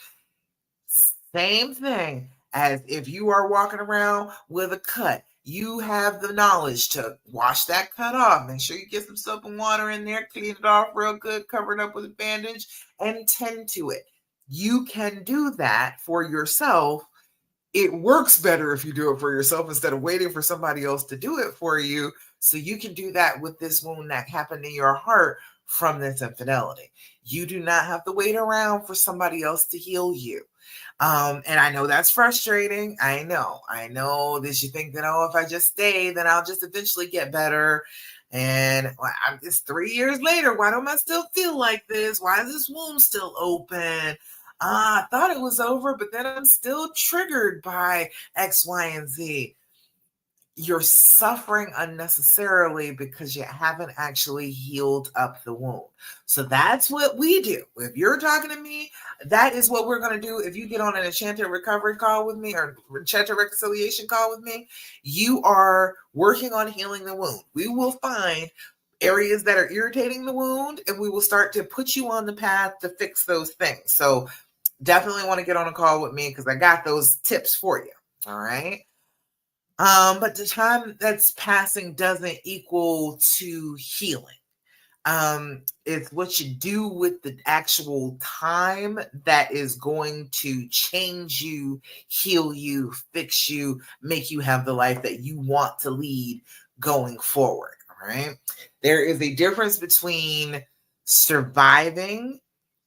Same thing as if you are walking around with a cut. You have the knowledge to wash that cut off. Make sure you get some soap and water in there, clean it off real good, cover it up with a bandage, and tend to it. You can do that for yourself. It works better if you do it for yourself instead of waiting for somebody else to do it for you. So you can do that with this wound that happened in your heart from this infidelity. You do not have to wait around for somebody else to heal you. And I know that's frustrating. I know that you think that, oh, if I just stay, then I'll just eventually get better. And it's 3 years later. Why don't I still feel like this? Why is this wound still open? I thought it was over, but then I'm still triggered by X, Y, and Z. You're suffering unnecessarily because you haven't actually healed up the wound. So that's what we do. If you're talking to me, that is what we're going to do. If you get on an enchanted recovery call with me or enchanted reconciliation call with me, you are working on healing the wound. We will find areas that are irritating the wound and we will start to put you on the path to fix those things. So definitely want to get on a call with me because I got those tips for you. All right. But the time that's passing doesn't equal to healing. It's what you do with the actual time that is going to change you, heal you, fix you, make you have the life that you want to lead going forward. All right. There is a difference between surviving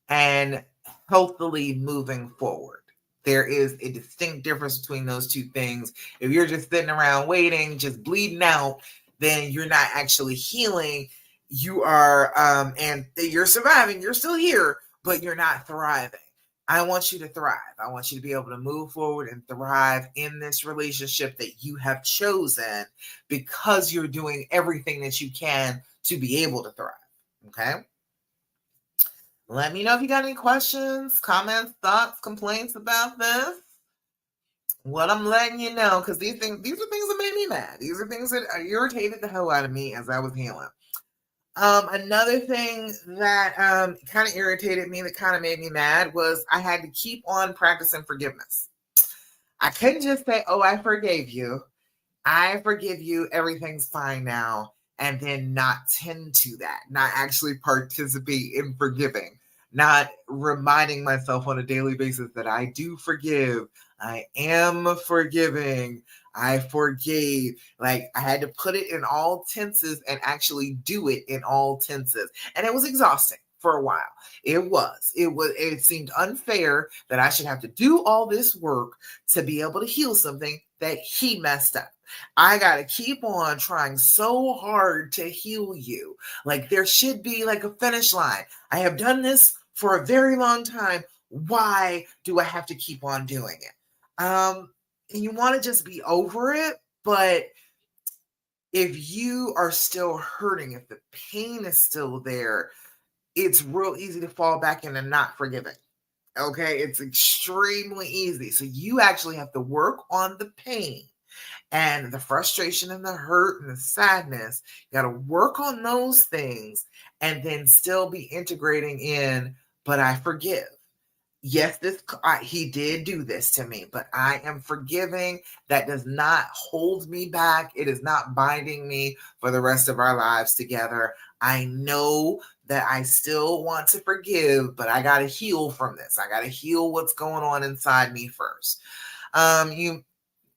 and healthily moving forward. There is a distinct difference between those two things. If you're just sitting around waiting, just bleeding out, then you're not actually healing. You are, and you're surviving. You're still here, but you're not thriving. I want you to thrive. I want you to be able to move forward and thrive in this relationship that you have chosen because you're doing everything that you can to be able to thrive. Okay? Let me know if you got any questions, comments, thoughts, complaints about this. What I'm letting you know, because these are things that made me mad. These are things that irritated the hell out of me as I was healing. Another thing that kind of irritated me, that kind of made me mad, was I had to keep on practicing forgiveness. I couldn't just say, oh, I forgave you. I forgive you, everything's fine now, and then not tend to that, not actually participate in forgiving, not reminding myself on a daily basis that I do forgive, I am forgiving, I forgave. Like I had to put it in all tenses and actually do it in all tenses. And it was exhausting for a while. It seemed unfair that I should have to do all this work to be able to heal something that he messed up. I got to keep on trying so hard to heal you. Like there should be like a finish line. I have done this for a very long time. Why do I have to keep on doing it? And you want to just be over it, but if you are still hurting, if the pain is still there, it's real easy to fall back into not forgiving. Okay, it's extremely easy. So you actually have to work on the pain and the frustration and the hurt and the sadness. You got to work on those things and then still be integrating in, but I forgive. Yes, he did do this to me, but I am forgiving. That does not hold me back. It is not binding me for the rest of our lives together. I know that I still want to forgive, but I got to heal from this. I got to heal what's going on inside me first. You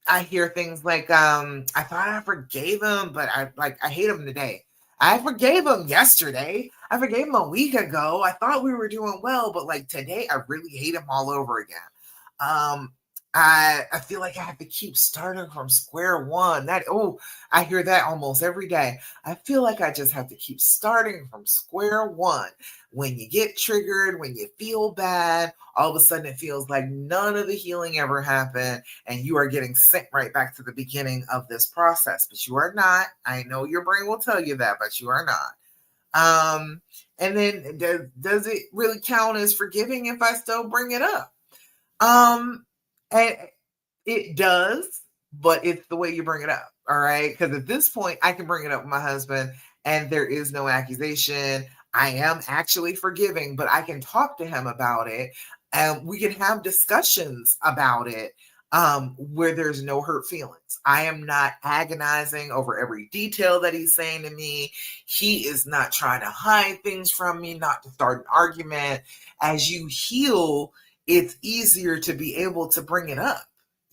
I hear things like, I thought I forgave him, but I hate him today. I forgave him yesterday. I forgave him a week ago. I thought we were doing well, but like today, I really hate him all over again. Um, I feel like I have to keep starting from square one. I hear that almost every day. I feel like I just have to keep starting from square one. When you get triggered, when you feel bad, all of a sudden it feels like none of the healing ever happened and you are getting sent right back to the beginning of this process. But you are not. I know your brain will tell you that, but you are not. And then does it really count as forgiving if I still bring it up? And it does, but it's the way you bring it up. All right. Because at this point, I can bring it up with my husband and there is no accusation. I am actually forgiving, but I can talk to him about it and we can have discussions about it where there's no hurt feelings. I am not agonizing over every detail that he's saying to me. He is not trying to hide things from me, not to start an argument. As you heal, it's easier to be able to bring it up.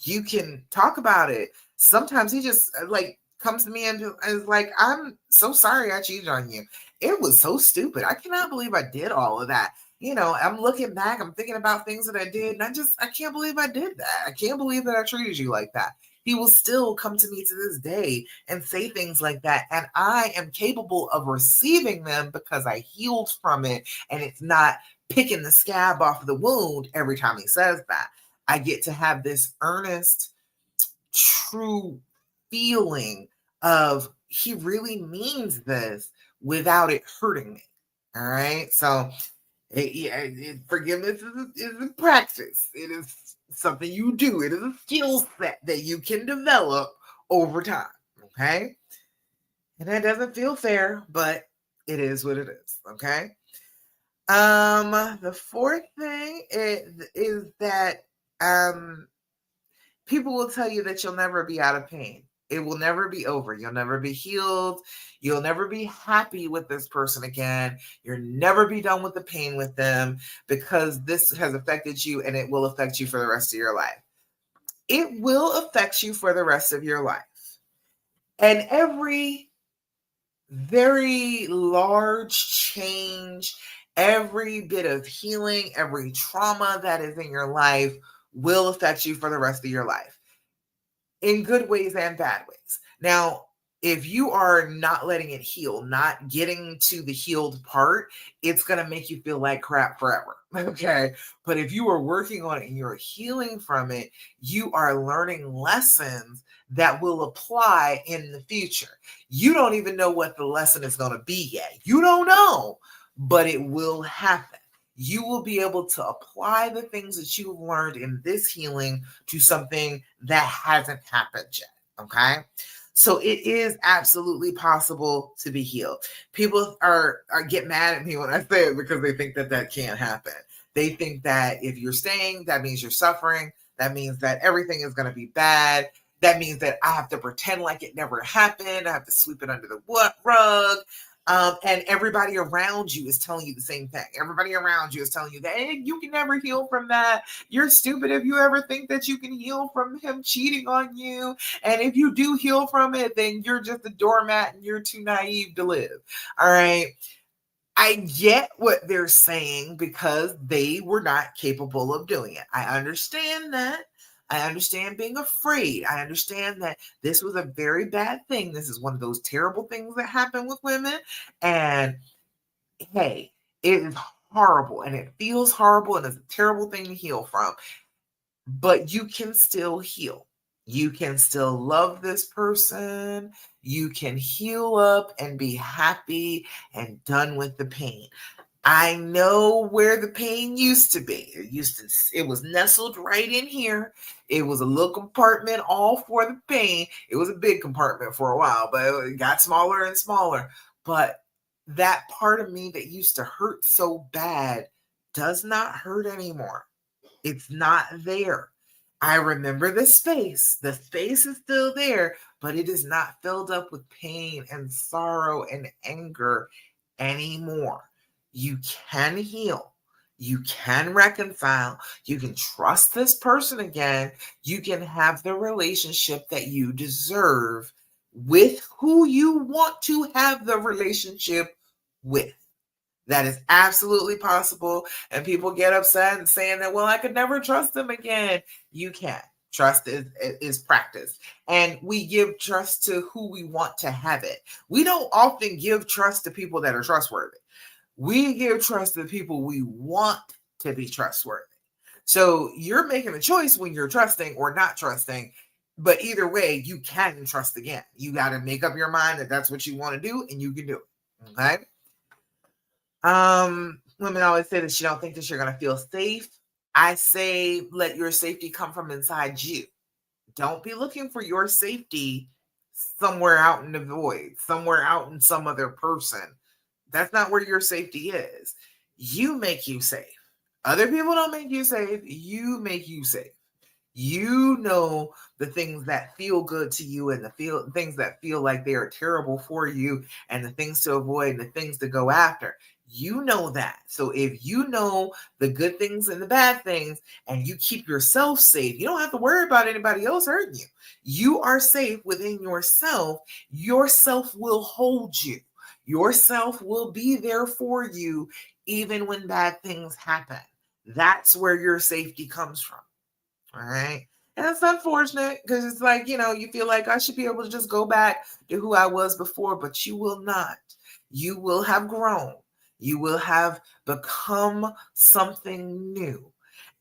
You can talk about it. Sometimes he just like comes to me and is like, I'm so sorry I cheated on you. It was so stupid. I cannot believe I did all of that. I'm looking back, I'm thinking about things that I did, and I can't believe I did that. I can't believe that I treated you like that. He will still come to me to this day and say things like that. And I am capable of receiving them because I healed from it. And it's not picking the scab off the wound every time he says that. I get to have this earnest, true feeling of he really means this without it hurting me. All right. So forgiveness is a practice. It is something you do. It is a skill set that you can develop over time. Okay. And that doesn't feel fair, but it is what it is. Okay. The fourth thing is that people will tell you that you'll never be out of pain. It will never be over. You'll never be healed. You'll never be happy with this person again. You'll never be done with the pain with them because this has affected you and it will affect you for the rest of your life. It will affect you for the rest of your life. And every very large change, every bit of healing, every trauma that is in your life will affect you for the rest of your life in good ways and bad ways. Now, if you are not letting it heal, not getting to the healed part, it's going to make you feel like crap forever. Okay. But if you are working on it and you're healing from it, you are learning lessons that will apply in the future. You don't even know what the lesson is going to be yet. You don't know, but it will happen. You will be able to apply the things that you've learned in this healing to something that hasn't happened yet. Okay. So it is absolutely possible to be healed. People are get mad at me when I say it because they think that can't happen. They think that if you're staying, that means you're suffering. That means that everything is going to be bad. That means that I have to pretend like it never happened. I have to sweep it under the rug. And everybody around you is telling you the same thing. Everybody around you is telling you that, hey, you can never heal from that. You're stupid if you ever think that you can heal from him cheating on you. And if you do heal from it, then you're just a doormat and you're too naive to live. All right. I get what they're saying because they were not capable of doing it. I understand that. I understand being afraid. I understand that this was a very bad thing. This is one of those terrible things that happen with women. And hey, it is horrible and it feels horrible and it's a terrible thing to heal from. But you can still heal. You can still love this person. You can heal up and be happy and done with the pain. I know where the pain used to be. It was nestled right in here. It was a little compartment all for the pain. It was a big compartment for a while, but it got smaller and smaller. But that part of me that used to hurt so bad does not hurt anymore. It's not there. I remember the space. The space is still there, but it is not filled up with pain and sorrow and anger anymore. You can heal. You can reconcile. You can trust this person again. You can have the relationship that you deserve with who you want to have the relationship with. That is absolutely possible. And people get upset and saying that, well, I could never trust them again. You can. Trust is practice. And we give trust to who we want to have it. We don't often give trust to people that are trustworthy. We give trust to people we want to be trustworthy. So you're making a choice when you're trusting or not trusting. But either way, you can trust again. You got to make up your mind that that's what you want to do and you can do it. Okay. Women always say that you don't think that you're going to feel safe. I say, let your safety come from inside you. Don't be looking for your safety somewhere out in the void, somewhere out in some other person. That's not where your safety is. You make you safe. Other people don't make you safe. You make you safe. You know the things that feel good to you and the things that feel like they are terrible for you and the things to avoid and the things to go after. You know that. So if you know the good things and the bad things and you keep yourself safe, you don't have to worry about anybody else hurting you. You are safe within yourself. Yourself will hold you. Yourself will be there for you even when bad things happen. That's where your safety comes from. All right. And it's unfortunate because it's like, you feel like I should be able to just go back to who I was before, but you will not. You will have grown. You will have become something new.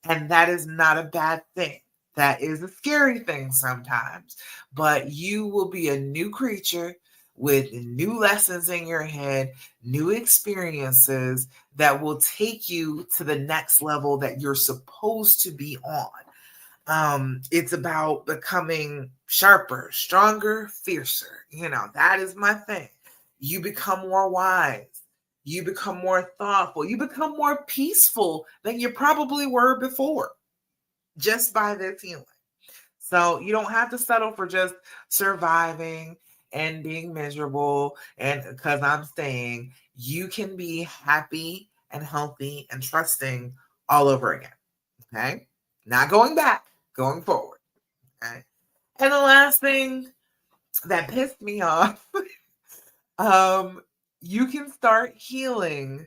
And that is not a bad thing. That is a scary thing sometimes, but you will be a new creature with new lessons in your head, new experiences that will take you to the next level that you're supposed to be on. It's about becoming sharper, stronger, fiercer. That is my thing. You become more wise. You become more thoughtful. You become more peaceful than you probably were before just by this healing. So you don't have to settle for just surviving and being miserable. And because I'm saying you can be happy and healthy and trusting all over again. Okay. Not going back, going forward. Okay. And the last thing that pissed me off, you can start healing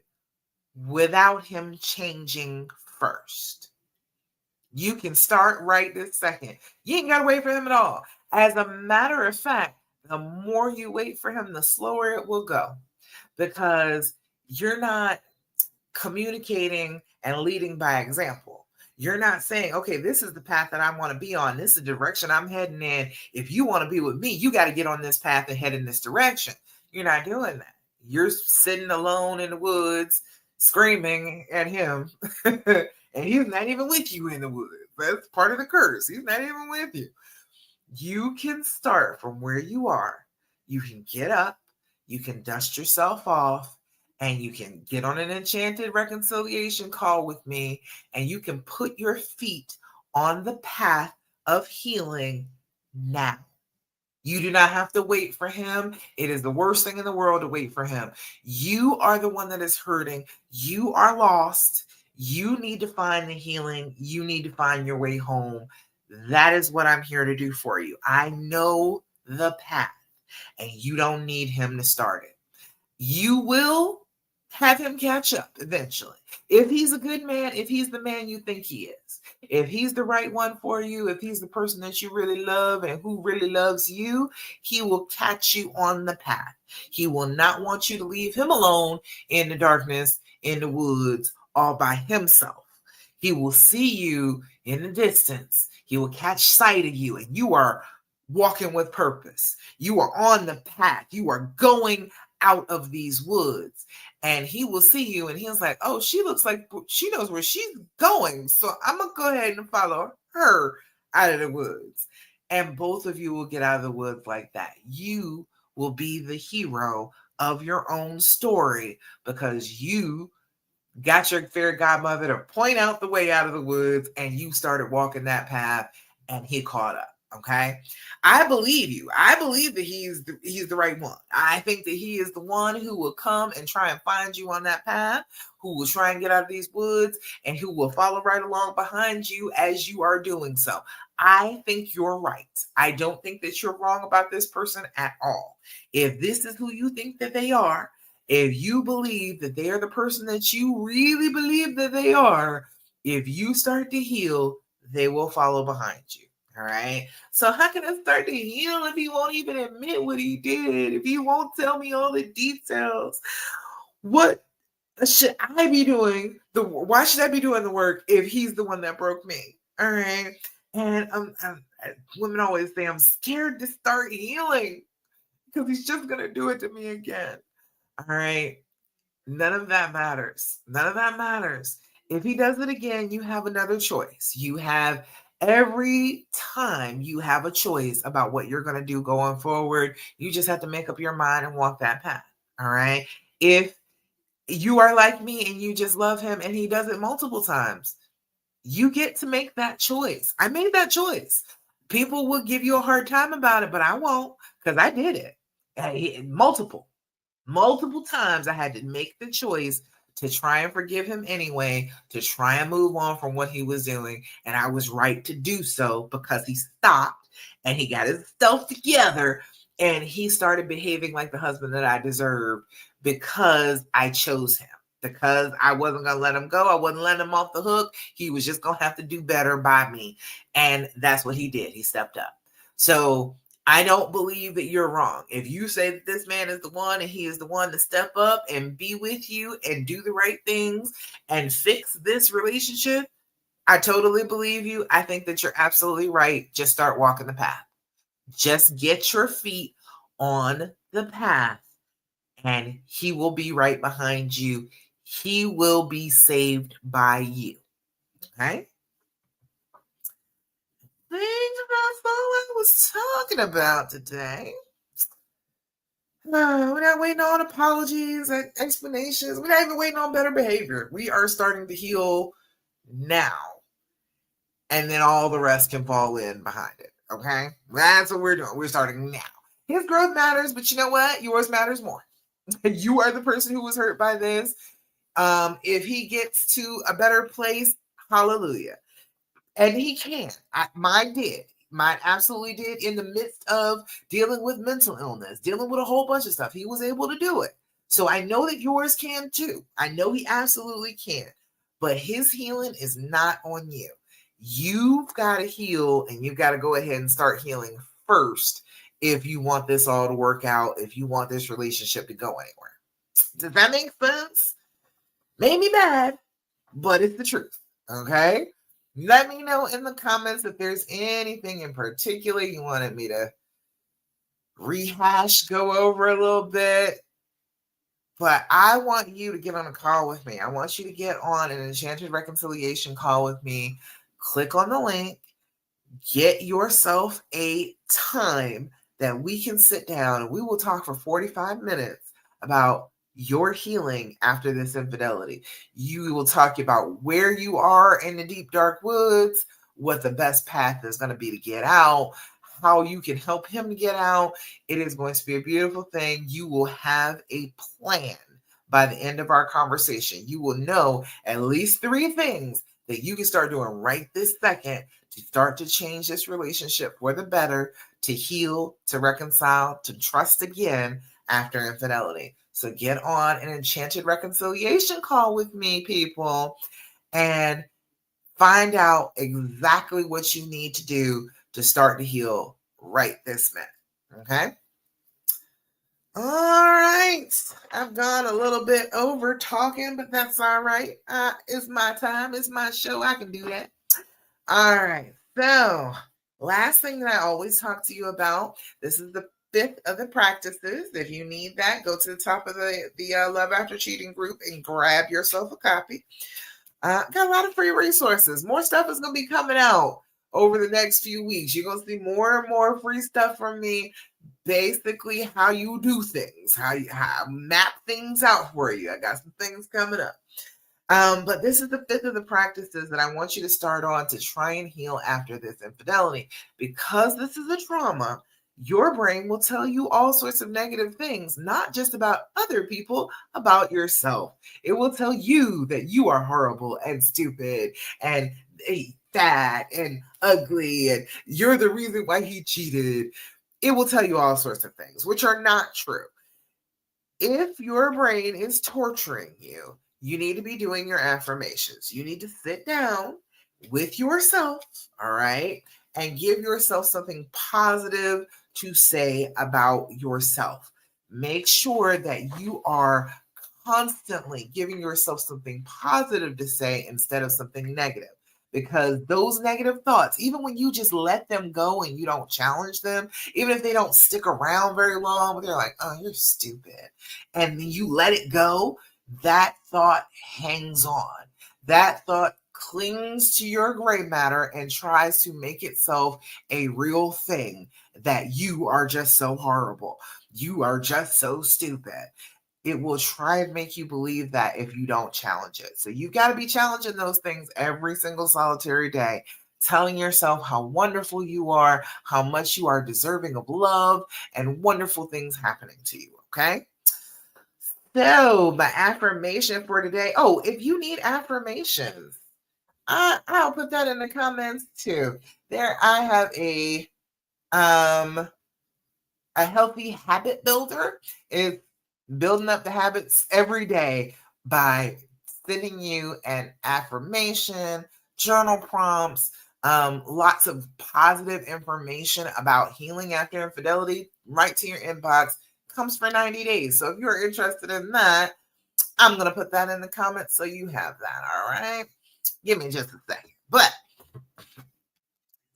without him changing first. You can start right this second. You ain't got to wait for him at all. As a matter of fact, the more you wait for him, the slower it will go because you're not communicating and leading by example. You're not saying, okay, this is the path that I want to be on. This is the direction I'm heading in. If you want to be with me, you got to get on this path and head in this direction. You're not doing that. You're sitting alone in the woods, screaming at him, and he's not even with you in the woods. That's part of the curse. He's not even with you. You can start from where you are. You can get up. You can dust yourself off. And you can get on an enchanted reconciliation call with me and you can put your feet on the path of healing now. You do not have to wait for him. It is the worst thing in the world to wait for him. You are the one that is hurting. You are lost. You need to find the healing. You need to find your way home. That is what I'm here to do for you. I know the path, and you don't need him to start it. You will have him catch up eventually. If he's a good man, if he's the man you think he is, if he's the right one for you, if he's the person that you really love and who really loves you, he will catch you on the path. He will not want you to leave him alone in the darkness, in the woods, all by himself. He will see you in the distance. He will catch sight of you, and you are walking with purpose. You are on the path. You are going out of these woods, and he will see you, and he's like, oh, she looks like she knows where she's going, so I'm gonna go ahead and follow her out of the woods. And both of you will get out of the woods like that. You will be the hero of your own story because you got your fairy godmother to point out the way out of the woods, and you started walking that path, and he caught up. Okay, I believe you. I believe that he's the right one. I think that he is the one who will come and try and find you on that path, who will try and get out of these woods, and who will follow right along behind you as you are doing so. I think you're right. I don't think that you're wrong about this person at all. If this is who you think that they are, if you believe that they are the person that you really believe that they are, if you start to heal, they will follow behind you. All right. So how can I start to heal if he won't even admit what he did? If he won't tell me all the details? What should I be doing? Why should I be doing the work if he's the one that broke me? All right. And women always say I'm scared to start healing because he's just gonna do it to me again. All right. None of that matters. None of that matters. If he does it again, you have another choice. You have every time you have a choice about what you're going to do going forward. You just have to make up your mind and walk that path. All right. If you are like me and you just love him and he does it multiple times, you get to make that choice. I made that choice. People will give you a hard time about it, but I won't because I did it. Multiple times I had to make the choice to try and forgive him anyway, to try and move on from what he was doing. And I was right to do so because he stopped and he got his stuff together and he started behaving like the husband that I deserved because I chose him. Because I wasn't going to let him go. I wasn't letting him off the hook. He was just going to have to do better by me. And that's what he did. He stepped up. So I don't believe that you're wrong. If you say that this man is the one and he is the one to step up and be with you and do the right things and fix this relationship, I totally believe you. I think that you're absolutely right. Just start walking the path. Just get your feet on the path and he will be right behind you. He will be saved by you. Okay? I think that's all I was talking about today. No, we're not waiting on apologies and explanations. We're not even waiting on better behavior. We are starting to heal now. And then all the rest can fall in behind it. Okay? That's what we're doing. We're starting now. His growth matters, but you know what? Yours matters more. You are the person who was hurt by this. If he gets to a better place, hallelujah. And he can. Mine did. Mine absolutely did in the midst of dealing with mental illness, dealing with a whole bunch of stuff. He was able to do it. So I know that yours can too. I know he absolutely can. But his healing is not on you. You've got to heal and you've got to go ahead and start healing first if you want this all to work out, if you want this relationship to go anywhere. Does that make sense? Made me mad, but it's the truth. Okay? Let me know in the comments if there's anything in particular you wanted me to rehash, go over a little bit. But I want you to get on a call with me. I want you to get on an Enchanted Reconciliation call with me. Click on the link. Get yourself a time that we can sit down and we will talk for 45 minutes about your healing after this infidelity. You will talk about where you are in the deep, dark woods, what the best path is going to be to get out, how you can help him to get out. It is going to be a beautiful thing. You will have a plan by the end of our conversation. You will know at least 3 things that you can start doing right this second to start to change this relationship for the better, to heal, to reconcile, to trust again after infidelity. So get on an enchanted reconciliation call with me, people, and find out exactly what you need to do to start to heal right this minute. Okay? All right. I've gone a little bit over talking, but that's all right. It's my time. It's my show. I can do that. All right. So, last thing that I always talk to you about, this is the 5th of the practices. If you need that, go to the top of the Love After Cheating group and grab yourself a copy. Got a lot of free resources. More stuff is going to be coming out over the next few weeks. You're going to see more and more free stuff from me. Basically, how you do things, how map things out for you. I got some things coming up. But this is the 5th of the practices that I want you to start on to try and heal after this infidelity. Because this is a trauma, your brain will tell you all sorts of negative things, not just about other people, about yourself. It will tell you that you are horrible and stupid and fat and ugly, and you're the reason why he cheated. It will tell you all sorts of things, which are not true. If your brain is torturing you, you need to be doing your affirmations. You need to sit down with yourself, all right, and give yourself something positive to say about yourself. Make sure that you are constantly giving yourself something positive to say instead of something negative. Because those negative thoughts, even when you just let them go and you don't challenge them, even if they don't stick around very long, but they're like, oh, you're stupid, and then you let it go, that thought hangs on. That thought clings to your gray matter and tries to make itself a real thing, that you are just so horrible. You are just so stupid. It will try and make you believe that if you don't challenge it. So you got to be challenging those things every single solitary day, telling yourself how wonderful you are, how much you are deserving of love, and wonderful things happening to you. Okay? So my affirmation for today. Oh, if you need affirmations, I'll put that in the comments too. There, I have a healthy habit builder. Is building up the habits every day by sending you an affirmation, journal prompts, lots of positive information about healing after infidelity right to your inbox. Comes for 90 days. So if you're interested in that, I'm going to put that in the comments so you have that. All right. Give me just a second. But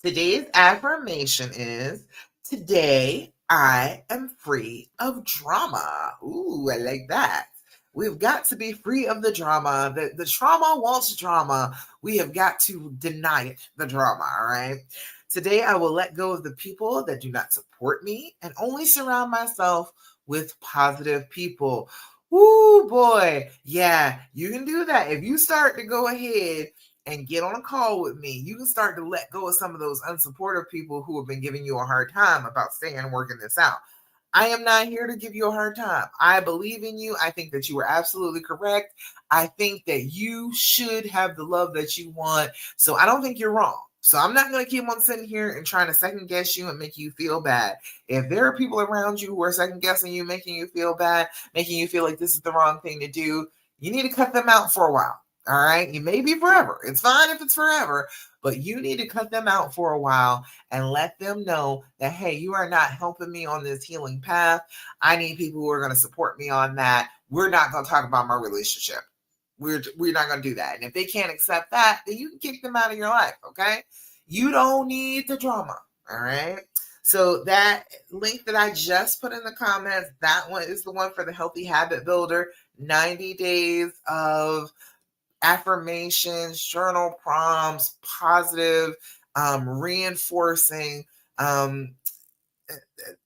today's affirmation is, today I am free of drama. Ooh, I like that. We've got to be free of the drama. The trauma wants drama. We have got to deny it, the drama, all right? Today I will let go of the people that do not support me and only surround myself with positive people. Ooh, boy. Yeah, you can do that. If you start to go ahead and get on a call with me, you can start to let go of some of those unsupportive people who have been giving you a hard time about staying and working this out. I am not here to give you a hard time. I believe in you. I think that you are absolutely correct. I think that you should have the love that you want. So I don't think you're wrong. So I'm not going to keep on sitting here and trying to second guess you and make you feel bad. If there are people around you who are second guessing you, making you feel bad, making you feel like this is the wrong thing to do, you need to cut them out for a while. All right. You may be forever. It's fine if it's forever, but you need to cut them out for a while and let them know that, hey, you are not helping me on this healing path. I need people who are going to support me on that. We're not going to talk about my relationship. We're not going to do that. And if they can't accept that, then you can kick them out of your life. Okay. You don't need the drama. All right. So that link that I just put in the comments, that one is the one for the Healthy Habit Builder. 90 days of affirmations, journal prompts, positive, reinforcing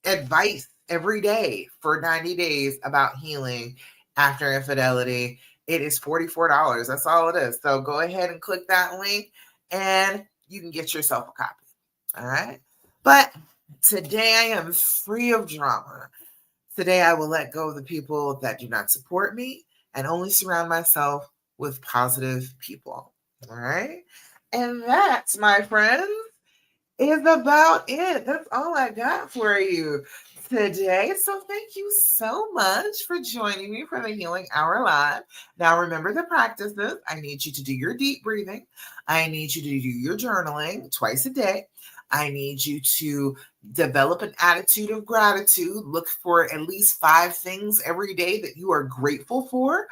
advice every day for 90 days about healing after infidelity. It is $44. That's all it is. So go ahead and click that link and you can get yourself a copy. All right. But today I am free of drama. Today I will let go of the people that do not support me and only surround myself with positive people. All right. And that's, my friends, is about it. That's all I got for you today. So thank you so much for joining me for the Healing Hour Live. Now remember the practices. I need you to do your deep breathing. I need you to do your journaling twice a day. I need you to develop an attitude of gratitude. Look for at least 5 things every day that you are grateful for.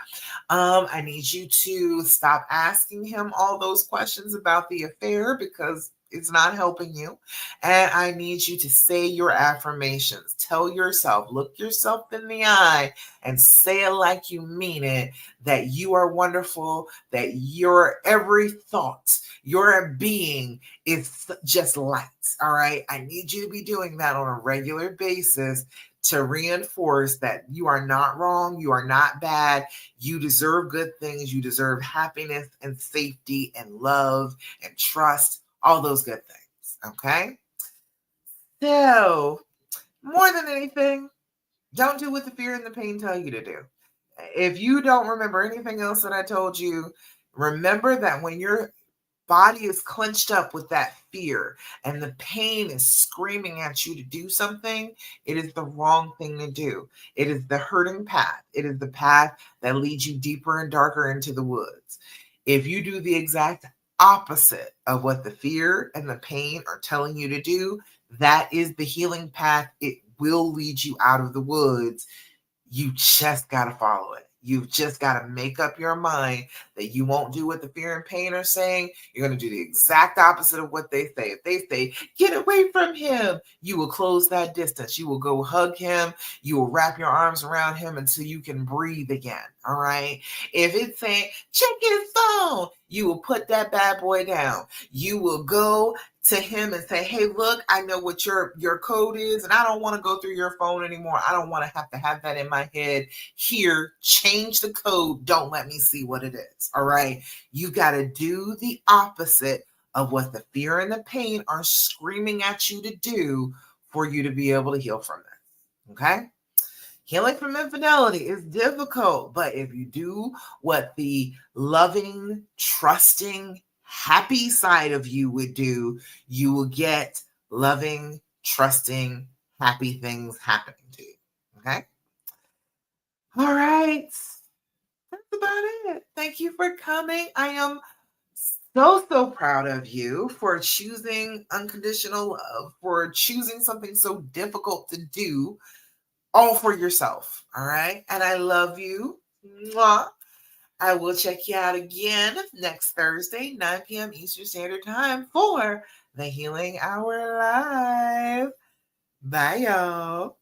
I need you to stop asking him all those questions about the affair because it's not helping you. And I need you to say your affirmations. Tell yourself, look yourself in the eye and say it like you mean it, that you are wonderful, that your every thought, your being is just light. All right. I need you to be doing that on a regular basis to reinforce that you are not wrong. You are not bad. You deserve good things. You deserve happiness and safety and love and trust, all those good things. Okay. So, more than anything, don't do what the fear and the pain tell you to do. If you don't remember anything else that I told you, remember that when your body is clenched up with that fear and the pain is screaming at you to do something, it is the wrong thing to do. It is the hurting path. It is the path that leads you deeper and darker into the woods. If you do the exact opposite of what the fear and the pain are telling you to do, that is the healing path. It will lead you out of the woods. You just got to follow it. You've just got to make up your mind that you won't do what the fear and pain are saying. You're going to do the exact opposite of what they say. If they say, get away from him, you will close that distance. You will go hug him. You will wrap your arms around him until you can breathe again. All right. If it's saying, check his phone, you will put that bad boy down. You will go to him and say, hey, look, I know what your code is, and I don't want to go through your phone anymore. I don't want to have that in my head. Here, change the code. Don't let me see what it is. All right. You got to do the opposite of what the fear and the pain are screaming at you to do for you to be able to heal from this. Okay. Healing from infidelity is difficult, but if you do what the loving, trusting, happy side of you would do, you will get loving, trusting, happy things happening to you. Okay? All right. That's about it. Thank you for coming. I am so proud of you for choosing unconditional love, for choosing something so difficult to do all for yourself. All right. And I love you. Mwah. I will check you out again next Thursday, 9 p.m. Eastern Standard Time for the Healing Hour Live. Bye, y'all.